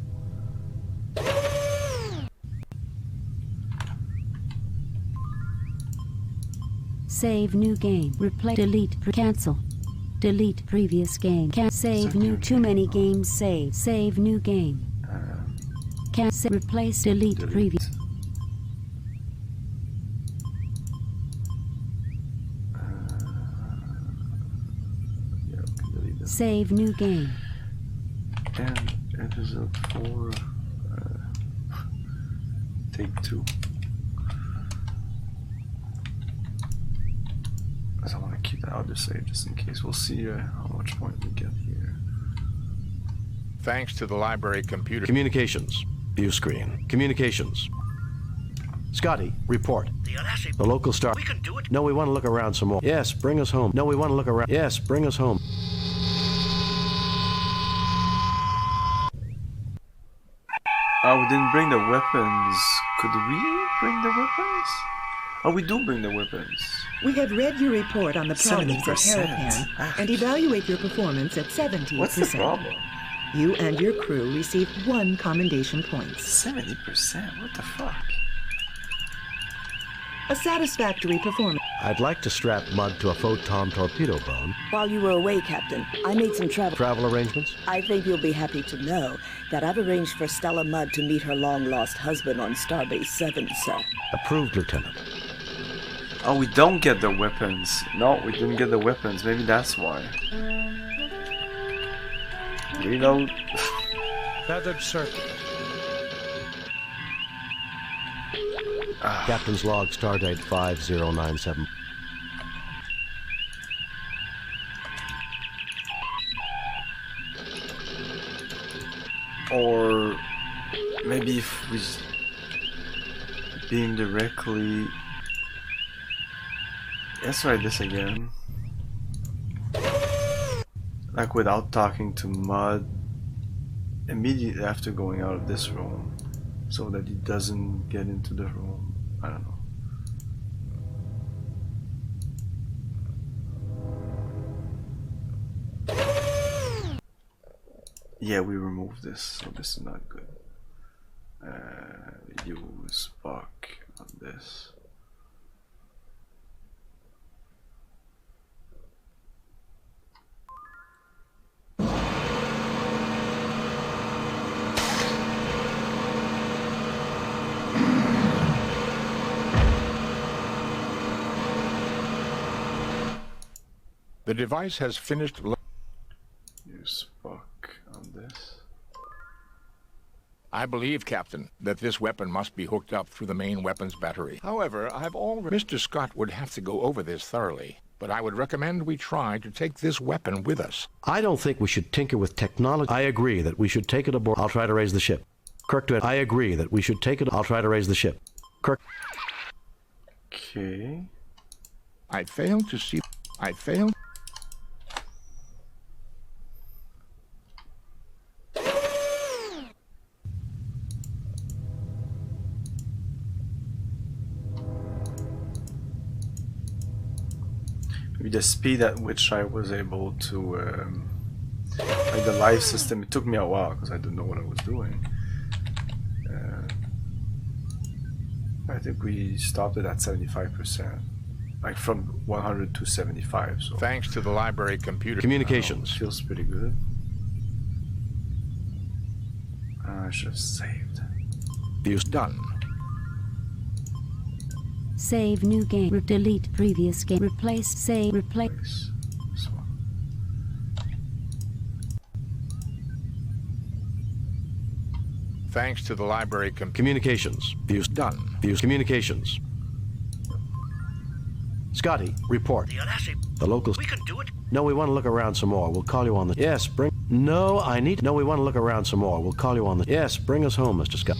Save new game. Replay. Delete. Cancel. Delete previous game. Save new. Too many games saved. Save new game. Cancel. Replace. Delete previous. Save new game. And episode 4, take 2. Because I want to keep the other save just in case. We'll see how much point we get here. Thanks to the library computer... Communications. View screen. Communications. Scotty, report. The local star... We can do it. No, we want to look around some more. Yes, bring us home. No, we want to look around. Yes, bring us home. Oh, we didn't bring the weapons. Could we bring the weapons? Oh, we do bring the weapons. We have read your report on the problems at 70%. Harapan and evaluate your performance at 70%. What's the problem? You and your crew receive 1 commendation point. 70%? What the fuck? A satisfactory performance. I'd like to strap Mudd to a photon torpedo bone. While you were away, Captain, I made some Travel arrangements? I think you'll be happy to know that I've arranged for Stella Mudd to meet her long-lost husband on Starbase 7, sir. Approved, Lieutenant. Oh, we don't get the weapons. No, we didn't get the weapons. Maybe that's why. Reload. Feathered circle. Captain's log, stardate 5097. Or maybe if we beam directly. Let's try this again. Like without talking to Mud immediately after going out of this room, so that he doesn't get into the room. I don't know. Yeah, we removed this, so this is not good. Use Buck on this. The device has finished. Use Buck on this. I believe, Captain, that this weapon must be hooked up through the main weapons battery. However, I've already... Mr. Scott would have to go over this thoroughly, but I would recommend we try to take this weapon with us. I don't think we should tinker with technology. I agree that we should take it aboard. I'll try to raise the ship. Kirk, I agree that we should take it. I'll try to raise the ship. Kirk. Okay. I failed to see... I failed... The speed at which I was able to like the life system, it took me a while because I didn't know what I was doing. I think we stopped it at 75%, like from 100 to 75. So thanks to the library computer communications, feels pretty good. I should have saved. Use done. Save new game. Delete previous game. Replace. Save. Replace. This one. Thanks to the library communications. Views done. Views communications. Scotty, report. The locals. We can do it. No, we want to look around some more. We'll call you on the. Yes, bring. No, I need. No, we want to look around some more. We'll call you on the. Yes, bring us home, Mr. Scott.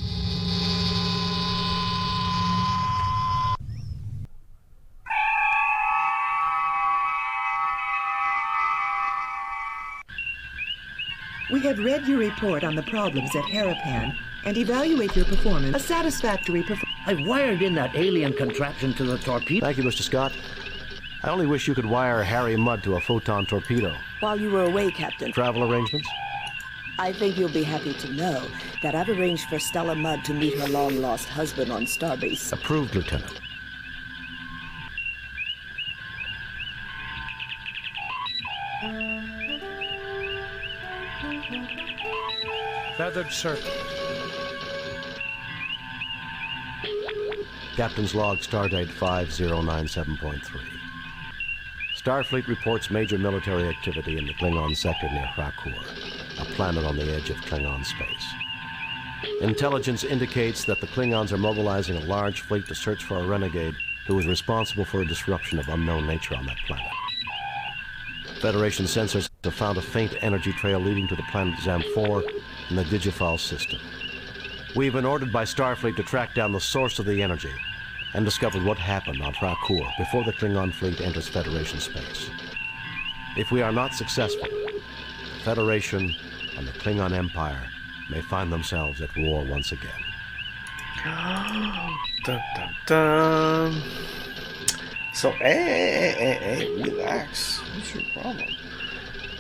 We have read your report on the problems at Harapan and evaluate your performance. A satisfactory performance. I wired in that alien contraption to the torpedo. Thank you, Mr. Scott. I only wish you could wire Harry Mudd to a photon torpedo. While you were away, Captain. Travel arrangements? I think you'll be happy to know that I've arranged for Stella Mudd to meet her long-lost husband on Starbase. Approved, Lieutenant. Feathered circle. Captain's log, stardate 5097.3. Starfleet reports major military activity in the Klingon sector near Krakur, a planet on the edge of Klingon space. Intelligence indicates that the Klingons are mobilizing a large fleet to search for a renegade who is responsible for a disruption of unknown nature on that planet. Federation sensors have found a faint energy trail leading to the planet Zam-4 in the Digifal system. We've been ordered by Starfleet to track down the source of the energy and discover what happened on Krakur before the Klingon fleet enters Federation space. If we are not successful, the Federation and the Klingon Empire may find themselves at war once again. Dun, dun, dun. So, hey, relax. What's your problem?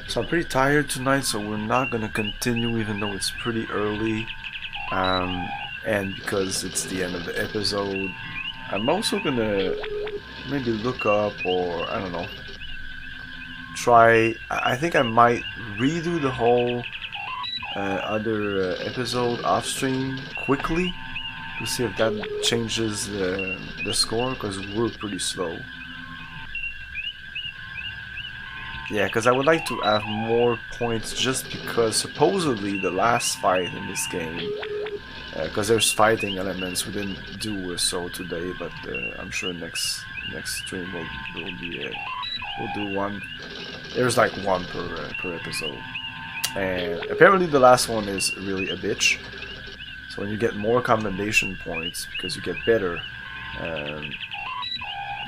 So I'm pretty tired tonight, so we're not gonna continue even though it's pretty early. And because it's the end of the episode, I'm also gonna maybe look up, or I don't know, try. I think I might redo the whole other episode off stream quickly to see if that changes the score, because we're pretty slow. Yeah, because I would like to have more points, just because supposedly the last fight in this game because there's fighting elements. We didn't do so today, but I'm sure next stream we'll do one. There's like one per episode, and apparently the last one is really a bitch. So when you get more commendation points because you get better,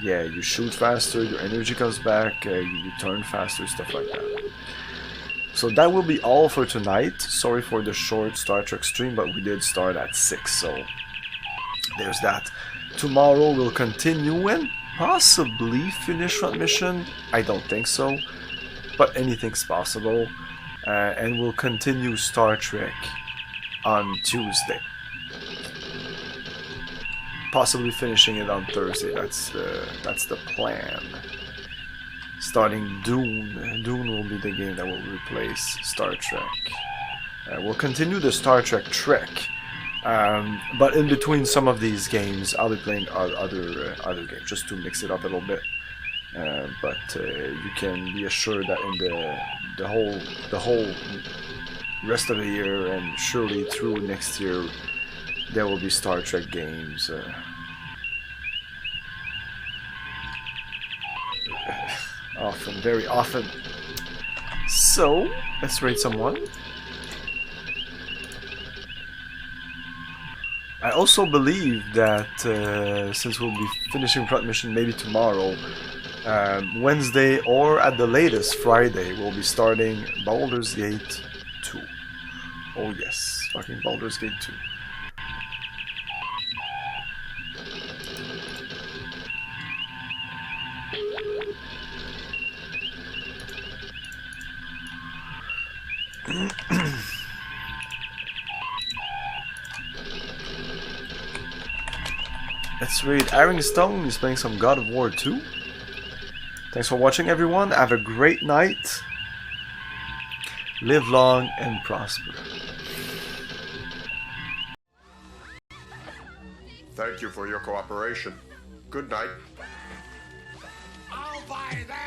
yeah, you shoot faster, your energy comes back, you turn faster, stuff like that. So that will be all for tonight. Sorry for the short Star Trek stream, but we did start at 6, so there's that. Tomorrow we'll continue and possibly finish Front Mission. I don't think so, but anything's possible. And we'll continue Star Trek on Tuesday. Possibly finishing it on Thursday. That's the plan. Starting Dune. Dune will be the game that will replace Star Trek. We'll continue the Star Trek Trek, but in between some of these games, I'll be playing other games just to mix it up a little bit. But you can be assured that in the whole rest of the year and surely through next year, there will be Star Trek games. Often, very often. So, let's rate someone. I also believe that since we'll be finishing Front Mission maybe tomorrow, Wednesday or at the latest Friday, we'll be starting Baldur's Gate 2. Oh yes, fucking Baldur's Gate 2. Let's read Iron Stone. He's playing some God of War 2. Thanks for watching, everyone. Have a great night. Live long and prosper. Thank you for your cooperation. Good night. I'll buy that!